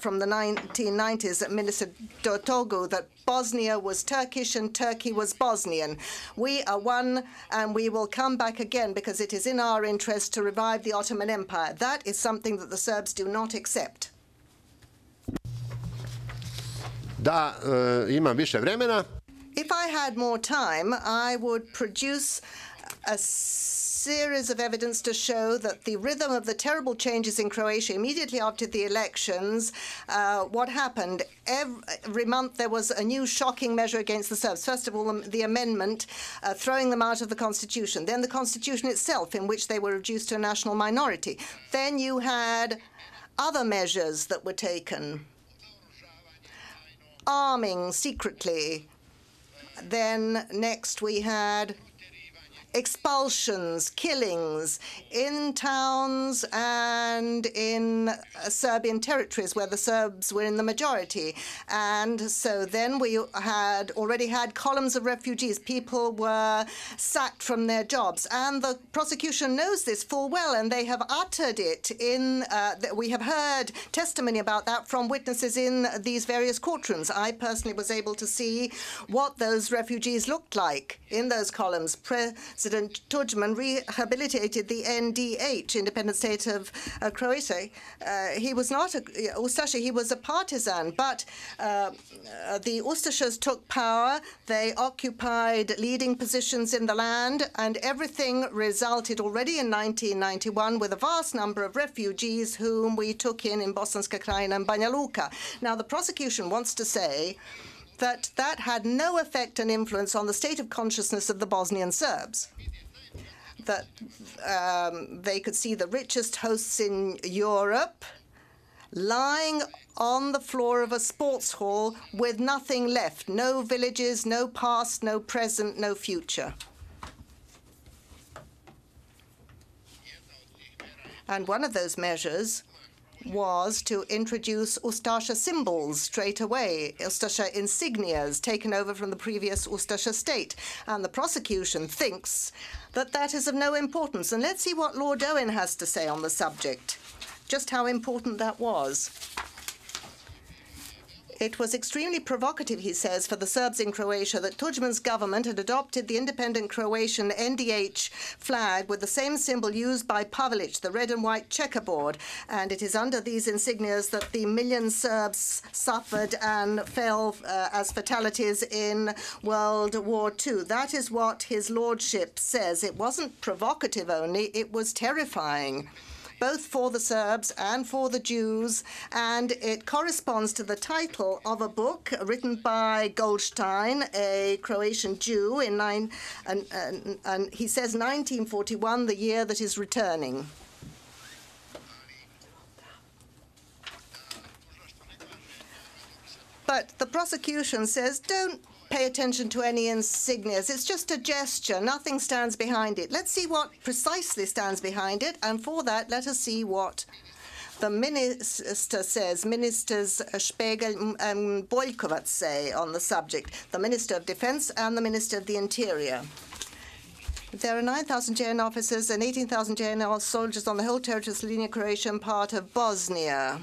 from the 1990s, Minister Dotogu, that Bosnia was Turkish and Turkey was Bosnian. We are one, and we will come back again because it is in our interest to revive the Ottoman Empire. That is something that the Serbs do not accept. Imam više vremena. If I had more time, I would produce a series of evidence to show that the rhythm of the terrible changes in Croatia immediately after the elections, what happened? Every month there was a new shocking measure against the Serbs. First of all, the amendment throwing them out of the constitution. Then the constitution itself, in which they were reduced to a national minority. Then you had other measures that were taken. Arming secretly. Then next we had expulsions, killings in towns and in Serbian territories where the Serbs were in the majority. And so then we had already had columns of refugees. People were sacked from their jobs. And the prosecution knows this full well, and they have uttered it in, we have heard testimony about that from witnesses in these various courtrooms. I personally was able to see what those refugees looked like in those columns. President Tudjman rehabilitated the NDH, Independent State of Croatia. He was not a Ustaša, he was a partisan, but the Ustašas took power, they occupied leading positions in the land, and everything resulted already in 1991 with a vast number of refugees whom we took in Bosanska Krajina and Banja Luka. Now, the prosecution wants to say that that had no effect and influence on the state of consciousness of the Bosnian Serbs. That they could see the richest hosts in Europe lying on the floor of a sports hall with nothing left, no villages, no past, no present, no future. And one of those measures was to introduce Ustaša symbols straight away, Ustaša insignias taken over from the previous Ustaša state. And the prosecution thinks that that is of no importance. And let's see what Lord Owen has to say on the subject, just how important that was. It was extremely provocative, he says, for the Serbs in Croatia that Tudjman's government had adopted the independent Croatian NDH flag with the same symbol used by Pavelić, the red and white checkerboard. And it is under these insignias that the million Serbs suffered and fell as fatalities in World War II. That is what his lordship says. It wasn't provocative only, it was terrifying, both for the Serbs and for the Jews, and it corresponds to the title of a book written by Goldstein, a Croatian Jew, and he says 1941, the year that is returning. But the prosecution says, don't pay attention to any insignias. It's just a gesture. Nothing stands behind it. Let's see what precisely stands behind it. And for that, let us see what the minister says. Ministers Špegel and Boljkovac say on the subject. The Minister of Defense and the Minister of the Interior. There are 9,000 JN officers and 18,000 JN soldiers on the whole territory of Slovenia, Croatia, and part of Bosnia.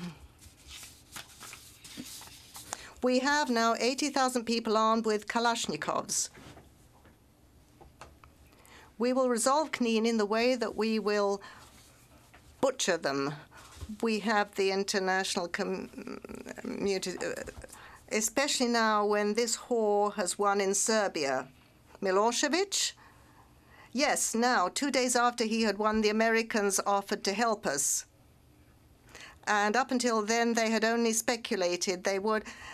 We have now 80,000 people armed with Kalashnikovs. We will resolve Knin in the way that we will butcher them. We have the international community, especially now when this whore has won in Serbia. Milosevic? Yes, now, 2 days after he had won, the Americans offered to help us. And up until then, they had only speculated.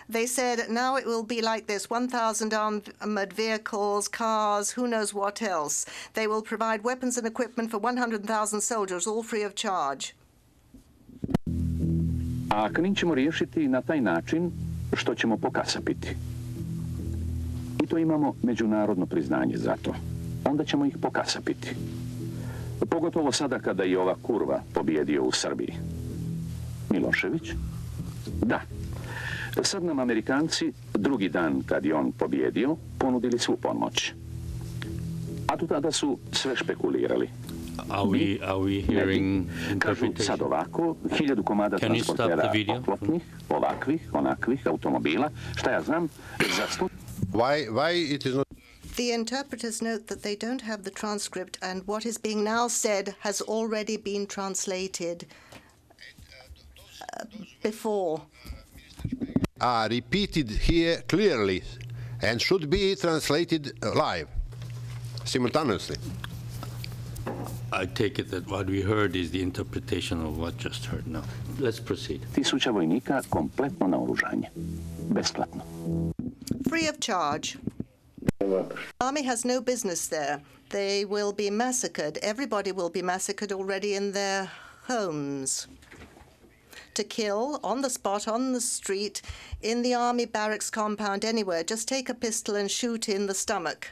They said, now it will be like this, 1,000 armored vehicles, cars, who knows what else. They will provide weapons and equipment for 100,000 soldiers, all free of charge. A Knin ćemo riješiti na taj način što ćemo pokasapiti. I to imamo međunarodno priznanje za to. Onda ćemo ih pokasapiti. Pogotovo sada kada je ova kurva pobijedio u Srbiji. Milošević? Da. Sad nam Amerikanci, drugi dan kad je on pobjedio, ponudili svu pomoć. A do tada su sve špekulirali. Are we hearing Kažu sad ovako, 1000 komada transportera oklopnih, ovakvih, onakvih automobila, šta ja znam, za Why it is not... The interpreters note that they don't have the transcript, and what is being now said has already been translated before. Are repeated here clearly and should be translated live, simultaneously. I take it that what we heard is the interpretation of what just heard now. Let's proceed. 1000 vojnika kompletno naoružanje. Besplatno. Free of charge. Army has no business there. They will be massacred. Everybody will be massacred already in their homes. To kill on the spot, on the street, in the army barracks compound, anywhere. Just take a pistol and shoot in the stomach.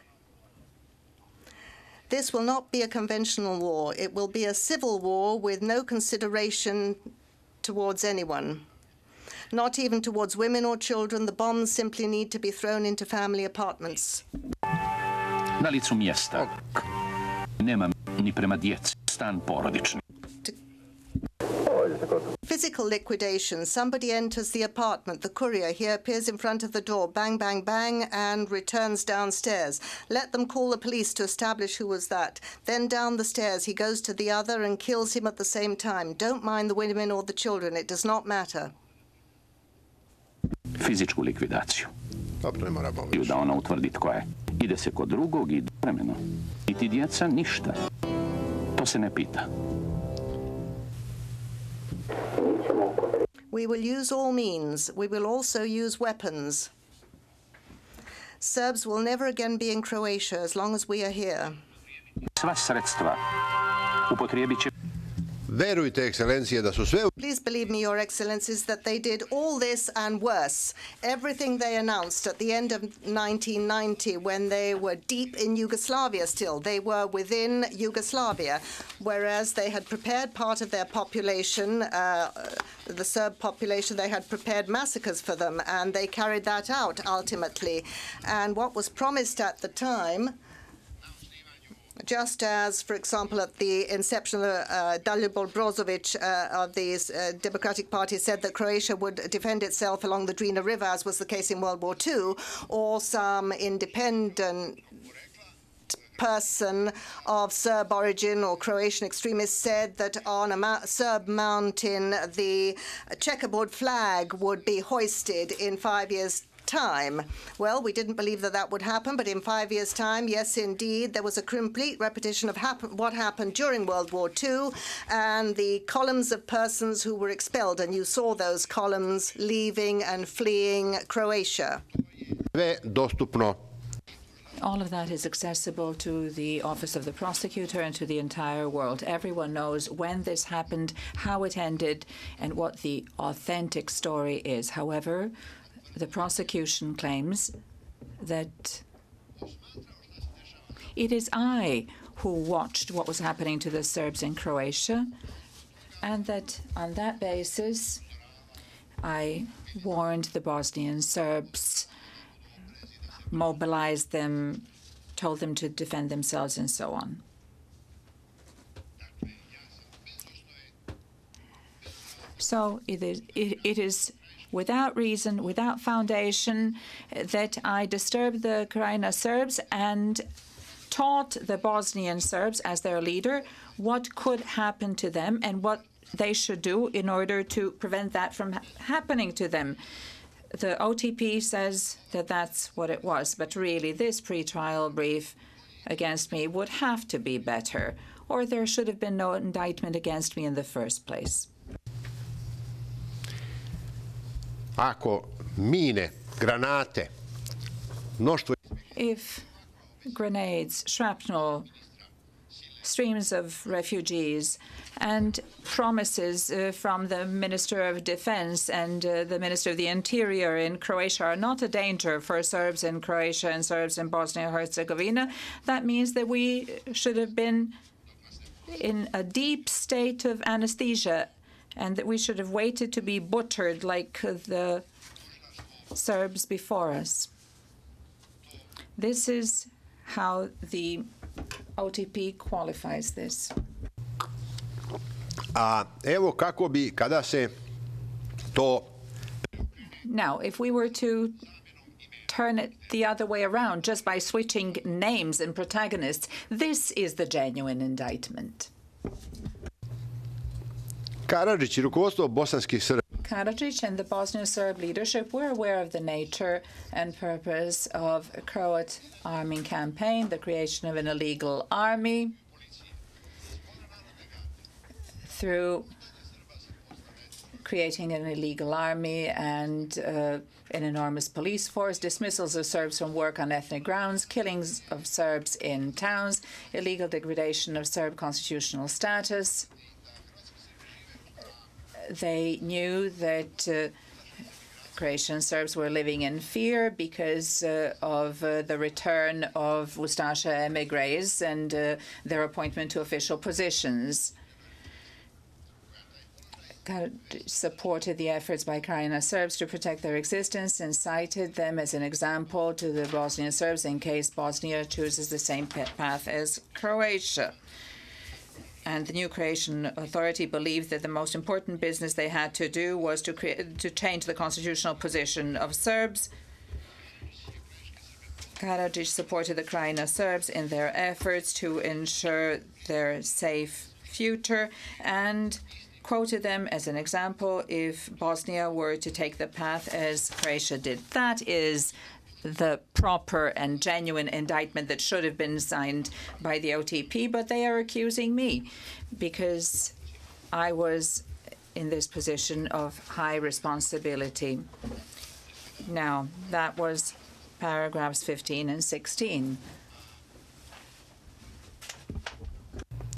This will not be a conventional war. It will be a civil war with no consideration towards anyone. Not even towards women or children. The bombs simply need to be thrown into family apartments. Na licu mjesta. Nema ni prema djeci. Stan porodični. Physical liquidation. Somebody enters the apartment. The courier. He appears in front of the door. Bang, bang, bang, and returns downstairs. Let them call the police to establish who was that. Then down the stairs, he goes to the other and kills him at the same time. Don't mind the women or the children. It does not matter. Fizičku likvidaciju. Dobro, ne moramo I da ona utvrdi tko je. Ide se kod drugog i vremeno. Niti djeca, ništa. To se ne pita. We will use all means. We will also use weapons. Serbs will never again be in Croatia as long as we are here. Sva sredstva upotrijebit će. Verujte, ekscelencije, da su sve... Please believe me, Your Excellencies, that they did all this and worse. Everything they announced at the end of 1990, when they were deep in Yugoslavia still. They were within Yugoslavia, whereas they had prepared part of their population, the Serb population, they had prepared massacres for them, and they carried that out ultimately. And what was promised at the time, just as, for example, at the inception, Dalibor Brozovic of the Democratic Party said that Croatia would defend itself along the Drina River, as was the case in World War II, or some independent person of Serb origin or Croatian extremists said that on a Serb mountain, the checkerboard flag would be hoisted in 5 years' time. Well, we didn't believe that that would happen, but in 5 years' time, yes, indeed, there was a complete repetition of what happened during World War II and the columns of persons who were expelled, and you saw those columns leaving and fleeing Croatia. All of that is accessible to the Office of the Prosecutor and to the entire world. Everyone knows when this happened, how it ended, and what the authentic story is. However, the prosecution claims that it is I who watched what was happening to the Serbs in Croatia, and that on that basis I warned the Bosnian Serbs, mobilized them, told them to defend themselves, and so on. So it is without reason, without foundation, that I disturbed the Krajina Serbs and taught the Bosnian Serbs, as their leader, what could happen to them and what they should do in order to prevent that from happening to them. The OTP says that that's what it was, but really this pretrial brief against me would have to be better, or there should have been no indictment against me in the first place. Ako mine, granate, mnoštvo... If grenades, shrapnel, streams of refugees, and promises from the Minister of Defense and the Minister of the Interior in Croatia are not a danger for Serbs in Croatia and Serbs in Bosnia-Herzegovina, that means that we should have been in a deep state of anesthesia and that we should have waited to be butchered like the Serbs before us. This is how the OTP qualifies this. Evo kako bi, kada se to... Now, if we were to turn it the other way around just by switching names and protagonists, this is the genuine indictment. Karadžić i rukovodstvo bosanskih Srba. Karadžić and the Bosnian Serb leadership were aware of the nature and purpose of a Croat arming campaign, the creation of an illegal army, through creating an illegal army and an enormous police force, dismissals of Serbs from work on ethnic grounds, killings of Serbs in towns, illegal degradation of Serb constitutional status. They knew that Croatian Serbs were living in fear because of the return of Ustaša emigres and their appointment to official positions. Karadžić supported the efforts by Krajina Serbs to protect their existence and cited them as an example to the Bosnian Serbs in case Bosnia chooses the same path as Croatia. And the new Croatian Authority believed that the most important business they had to do was to change the constitutional position of Serbs. Karadžić supported the Krajina Serbs in their efforts to ensure their safe future and quoted them as an example if Bosnia were to take the path as Croatia did. That is the proper and genuine indictment that should have been signed by the OTP, but they are accusing me because I was in this position of high responsibility. Now, that was paragraphs 15 and 16.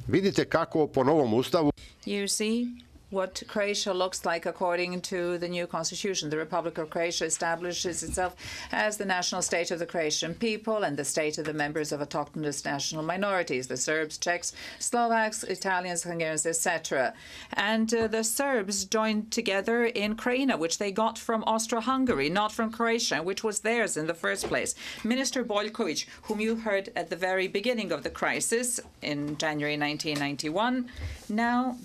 Vidite kako po novom ustavu. You see what Croatia looks like according to the new constitution. The Republic of Croatia establishes itself as the national state of the Croatian people and the state of the members of autochthonous national minorities, the Serbs, Czechs, Slovaks, Italians, Hungarians, etc. And the Serbs joined together in Krajina, which they got from Austro-Hungary, not from Croatia, which was theirs in the first place. Minister Boljković, whom you heard at the very beginning of the crisis in January 1991, now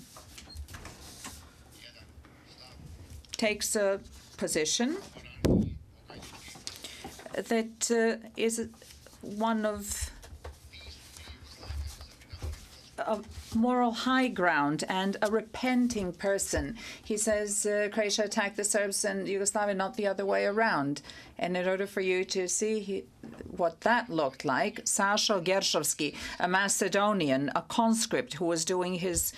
takes a position that is one of a moral high ground and a repenting person. He says Croatia attacked the Serbs and Yugoslavia, not the other way around. And in order for you to see what that looked like, Sašo Gershovski, a Macedonian, a conscript who was doing his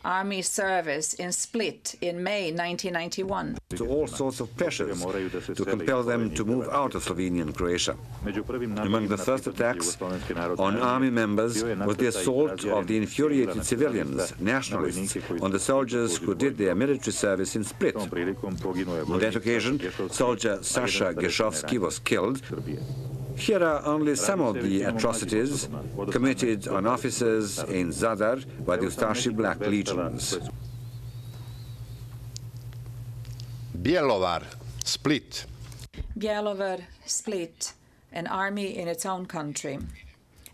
army service in Split in May 1991. To all sorts of pressures to compel them to move out of Slovenian Croatia. Among the first attacks on army members was the assault of the infuriated civilians, nationalists, on the soldiers who did their military service in Split. On that occasion, soldier Saša Gershovski was killed. Here are only some of the atrocities committed on officers in Zadar by the Ustaši Black Legions. Bjelovar, Split. Bjelovar, Split, an army in its own country.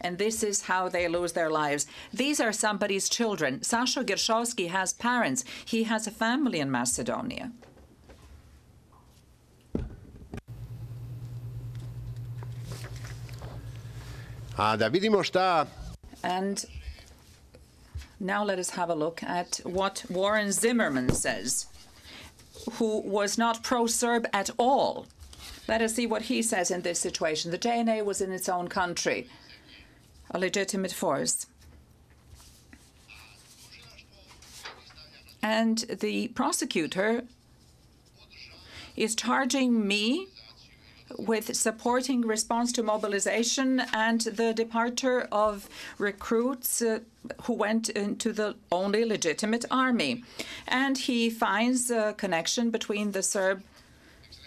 And this is how they lose their lives. These are somebody's children. Sašo Gershovski has parents. He has a family in Macedonia. And now let us have a look at what Warren Zimmerman says, who was not pro-Serb at all. Let us see what he says in this situation. The JNA was in its own country, a legitimate force. And the prosecutor is charging me with supporting response to mobilization and the departure of recruits who went into the only legitimate army. And he finds a connection between the Serb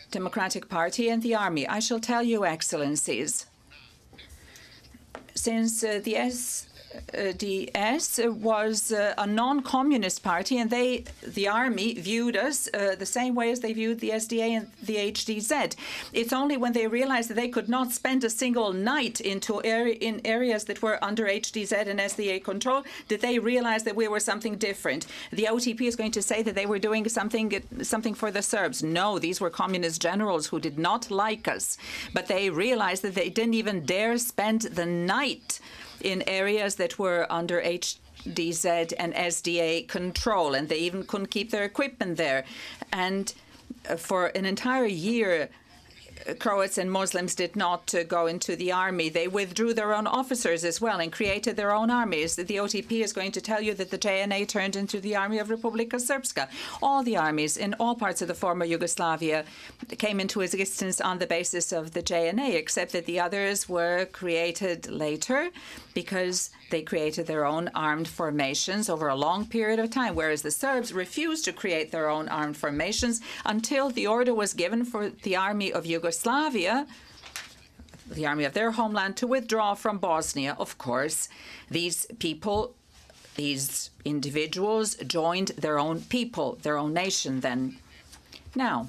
Democratic Party and the army. I shall tell you, Excellencies, since the SDS was a non-communist party, and the army viewed us the same way as they viewed the SDA and the HDZ. It's only when they realized that they could not spend a single night in areas that were under HDZ and SDA control that they realized that we were something different. The OTP is going to say that they were doing something for the Serbs. No, these were communist generals who did not like us, but they realized that they didn't even dare spend the night in areas that were under HDZ and SDA control, and they even couldn't keep their equipment there. And for an entire year, Croats and Muslims did not go into the army. They withdrew their own officers as well and created their own armies. The OTP is going to tell you that the JNA turned into the army of Republika Srpska. All the armies in all parts of the former Yugoslavia came into existence on the basis of the JNA, except that the others were created later because they created their own armed formations over a long period of time, whereas the Serbs refused to create their own armed formations until the order was given for the army of Yugoslavia, the army of their homeland, to withdraw from Bosnia. Of course, these people, these individuals joined their own people, their own nation then. Now,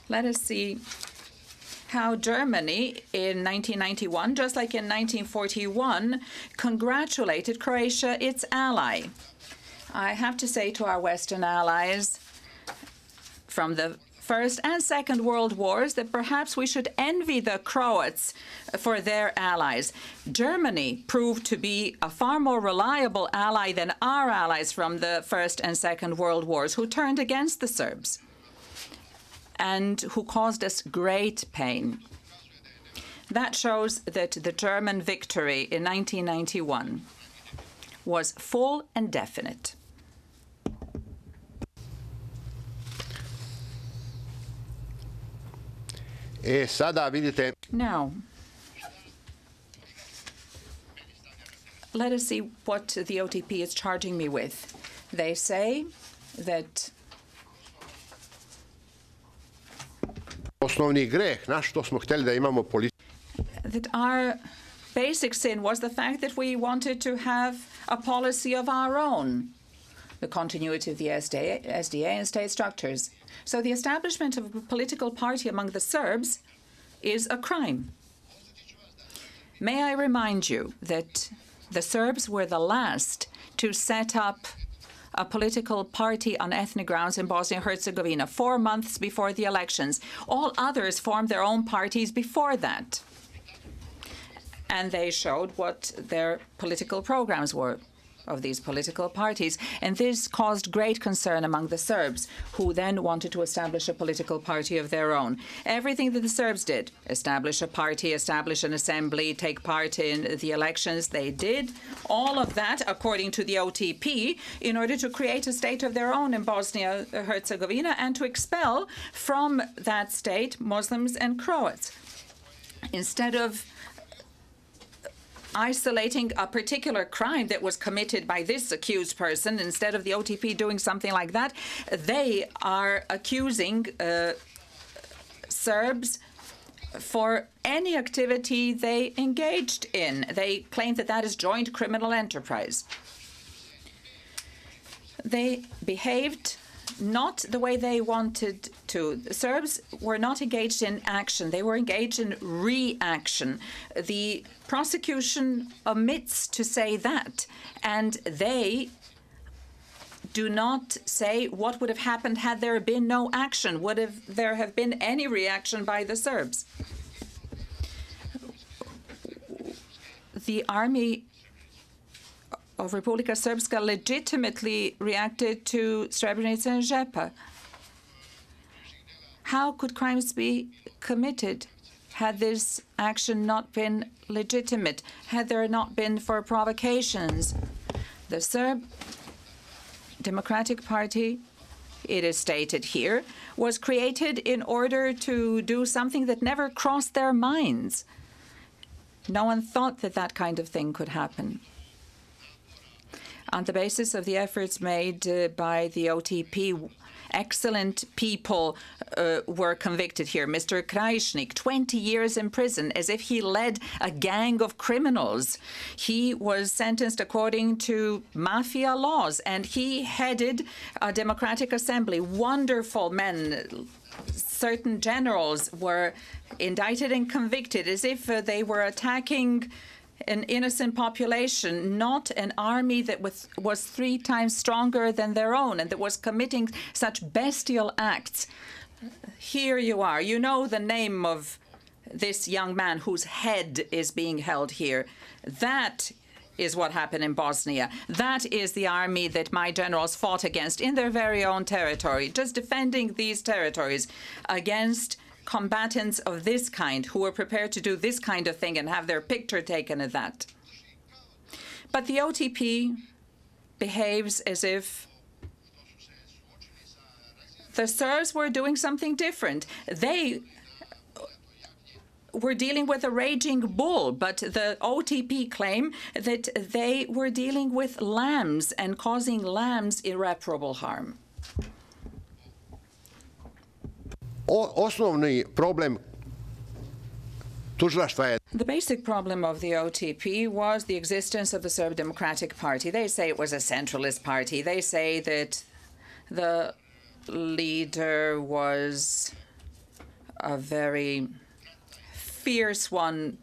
let us see how Germany in 1991, just like in 1941, congratulated Croatia, its ally. I have to say to our Western allies from the First and Second World Wars that perhaps we should envy the Croats for their allies. Germany proved to be a far more reliable ally than our allies from the First and Second World Wars, who turned against the Serbs and who caused us great pain. That shows that the German victory in 1991 was full and definite. Now, let us see what the OTP is charging me with. They say that that our basic sin was the fact that we wanted to have a policy of our own, the continuity of the SDA and state structures. So the establishment of a political party among the Serbs is a crime. May I remind you that the Serbs were the last to set up a political party on ethnic grounds in Bosnia-Herzegovina 4 months before the elections. All others formed their own parties before that. And they showed what their political programs were of these political parties. And this caused great concern among the Serbs, who then wanted to establish a political party of their own. Everything that the Serbs did, establish a party, establish an assembly, take part in the elections, they did all of that, according to the OTP, in order to create a state of their own in Bosnia-Herzegovina and to expel from that state Muslims and Croats. Instead of isolating a particular crime that was committed by this accused person, instead of the OTP doing something like that, they are accusing Serbs for any activity they engaged in. They claim that that is joint criminal enterprise. They behaved not the way they wanted to. The Serbs were not engaged in action. They were engaged in reaction. The prosecution omits to say that, and they do not say what would have happened had there been no action. Would there have been any reaction by the Serbs? The army of Republika Srpska legitimately reacted to Srebrenica and Žepa. How could crimes be committed had this action not been legitimate, had there not been for provocations? The Serb Democratic Party, it is stated here, was created in order to do something that never crossed their minds. No one thought that that kind of thing could happen. On the basis of the efforts made by the OTP, excellent people were convicted here. Mr. Krajić, 20 years in prison, as if he led a gang of criminals. He was sentenced according to mafia laws, and he headed a democratic assembly. Wonderful men. Certain generals were indicted and convicted as if they were attacking an innocent population, not an army that was 3 times stronger than their own and that was committing such bestial acts. Here you are. You know the name of this young man whose head is being held here. That is what happened in Bosnia. That is the army that my generals fought against in their very own territory, just defending these territories against combatants of this kind who were prepared to do this kind of thing and have their picture taken at that. But the OTP behaves as if the Serbs were doing something different. They were dealing with a raging bull, but the OTP claim that they were dealing with lambs and causing lambs irreparable harm. Osnovni problem tužilaštva je... The basic problem of the OTP was the existence of the Serb Democratic Party. They say it was a centralist party. They say that the leader was a very fierce one,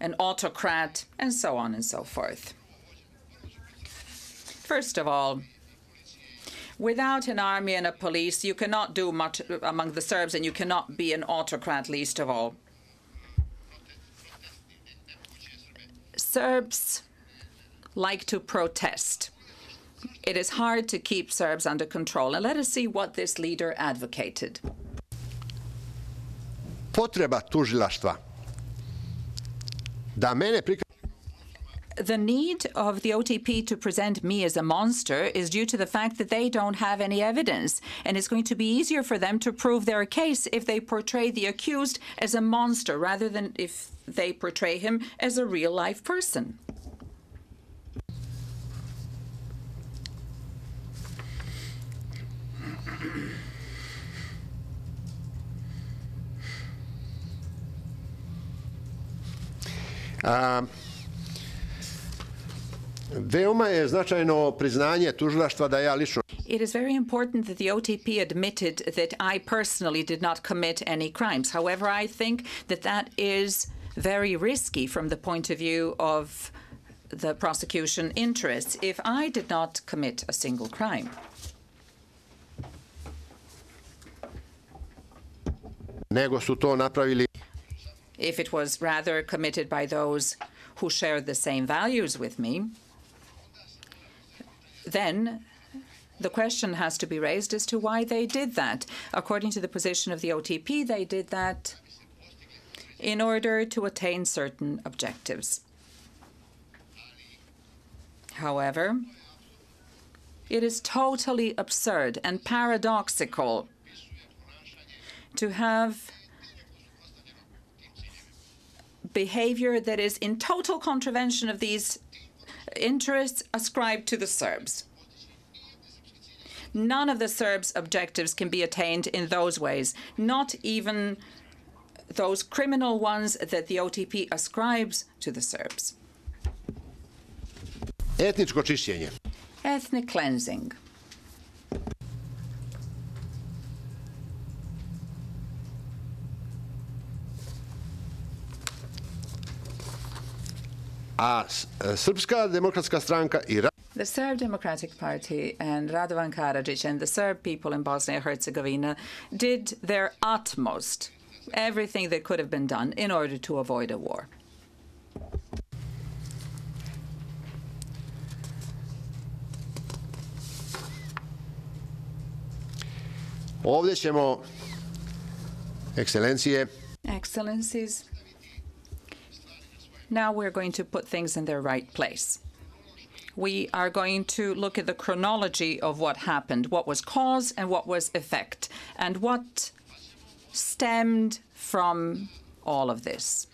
an autocrat, and so on and so forth. First of all, without an army and a police, you cannot do much among the Serbs, and you cannot be an autocrat, least of all. Serbs like to protest. It is hard to keep Serbs under control, and let us see what this leader advocated. Potreba tužilaštva da mene The need of the OTP to present me as a monster is due to the fact that they don't have any evidence, and it's going to be easier for them to prove their case if they portray the accused as a monster rather than if they portray him as a real-life person. Veoma je značajno priznanje tužilaštva da ja lično... It is very important that the OTP admitted that I personally did not commit any crimes. However, I think that that is very risky from the point of view of the prosecution interests if I did not commit a single crime. Nego su to napravili... If it was rather committed by those who shared the same values with me, then the question has to be raised as to why they did that. According to the position of the OTP, they did that in order to attain certain objectives. However, it is totally absurd and paradoxical to have behavior that is in total contravention of these interests ascribed to the Serbs. None of the Serbs' objectives can be attained in those ways, not even those criminal ones that the OTP ascribes to the Serbs. Etničko čišćenje. Ethnic cleansing. A Srpska demokratska stranka i... The Serb Democratic Party and Radovan Karadžić and the Serb people in Bosnia-Herzegovina did their utmost, everything that could have been done in order to avoid a war. Ovdje ćemo, ekscelencije... Excellencies, now we're going to put things in their right place. We are going to look at the chronology of what happened, what was cause and what was effect, and what stemmed from all of this.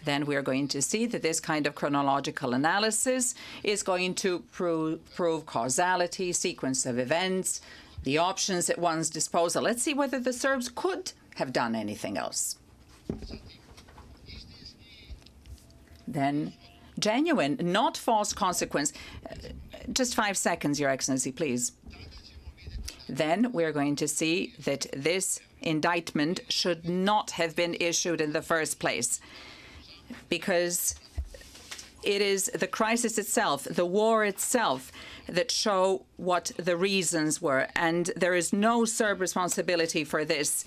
Then we're going to see that this kind of chronological analysis is going to prove causality, sequence of events, the options at one's disposal. Let's see whether the Serbs could have done anything else. Then genuine, not false consequence. Just 5 seconds, Your Excellency, please. Then we're going to see that this indictment should not have been issued in the first place, because it is the crisis itself, the war itself, that show what the reasons were, and there is no Serb responsibility for this.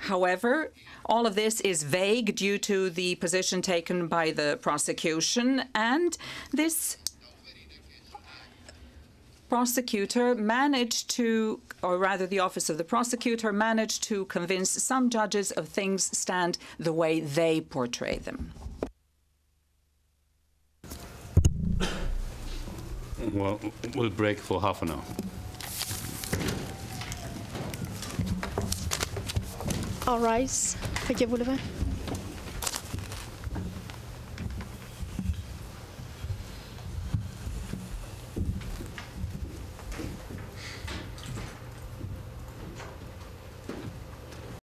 However, all of this is vague due to the position taken by the prosecution, and this prosecutor managed to, or rather the office of the prosecutor managed to convince some judges of things stand the way they portray them. Well, we'll break for half an hour. All rise. Thank you, Boulevard.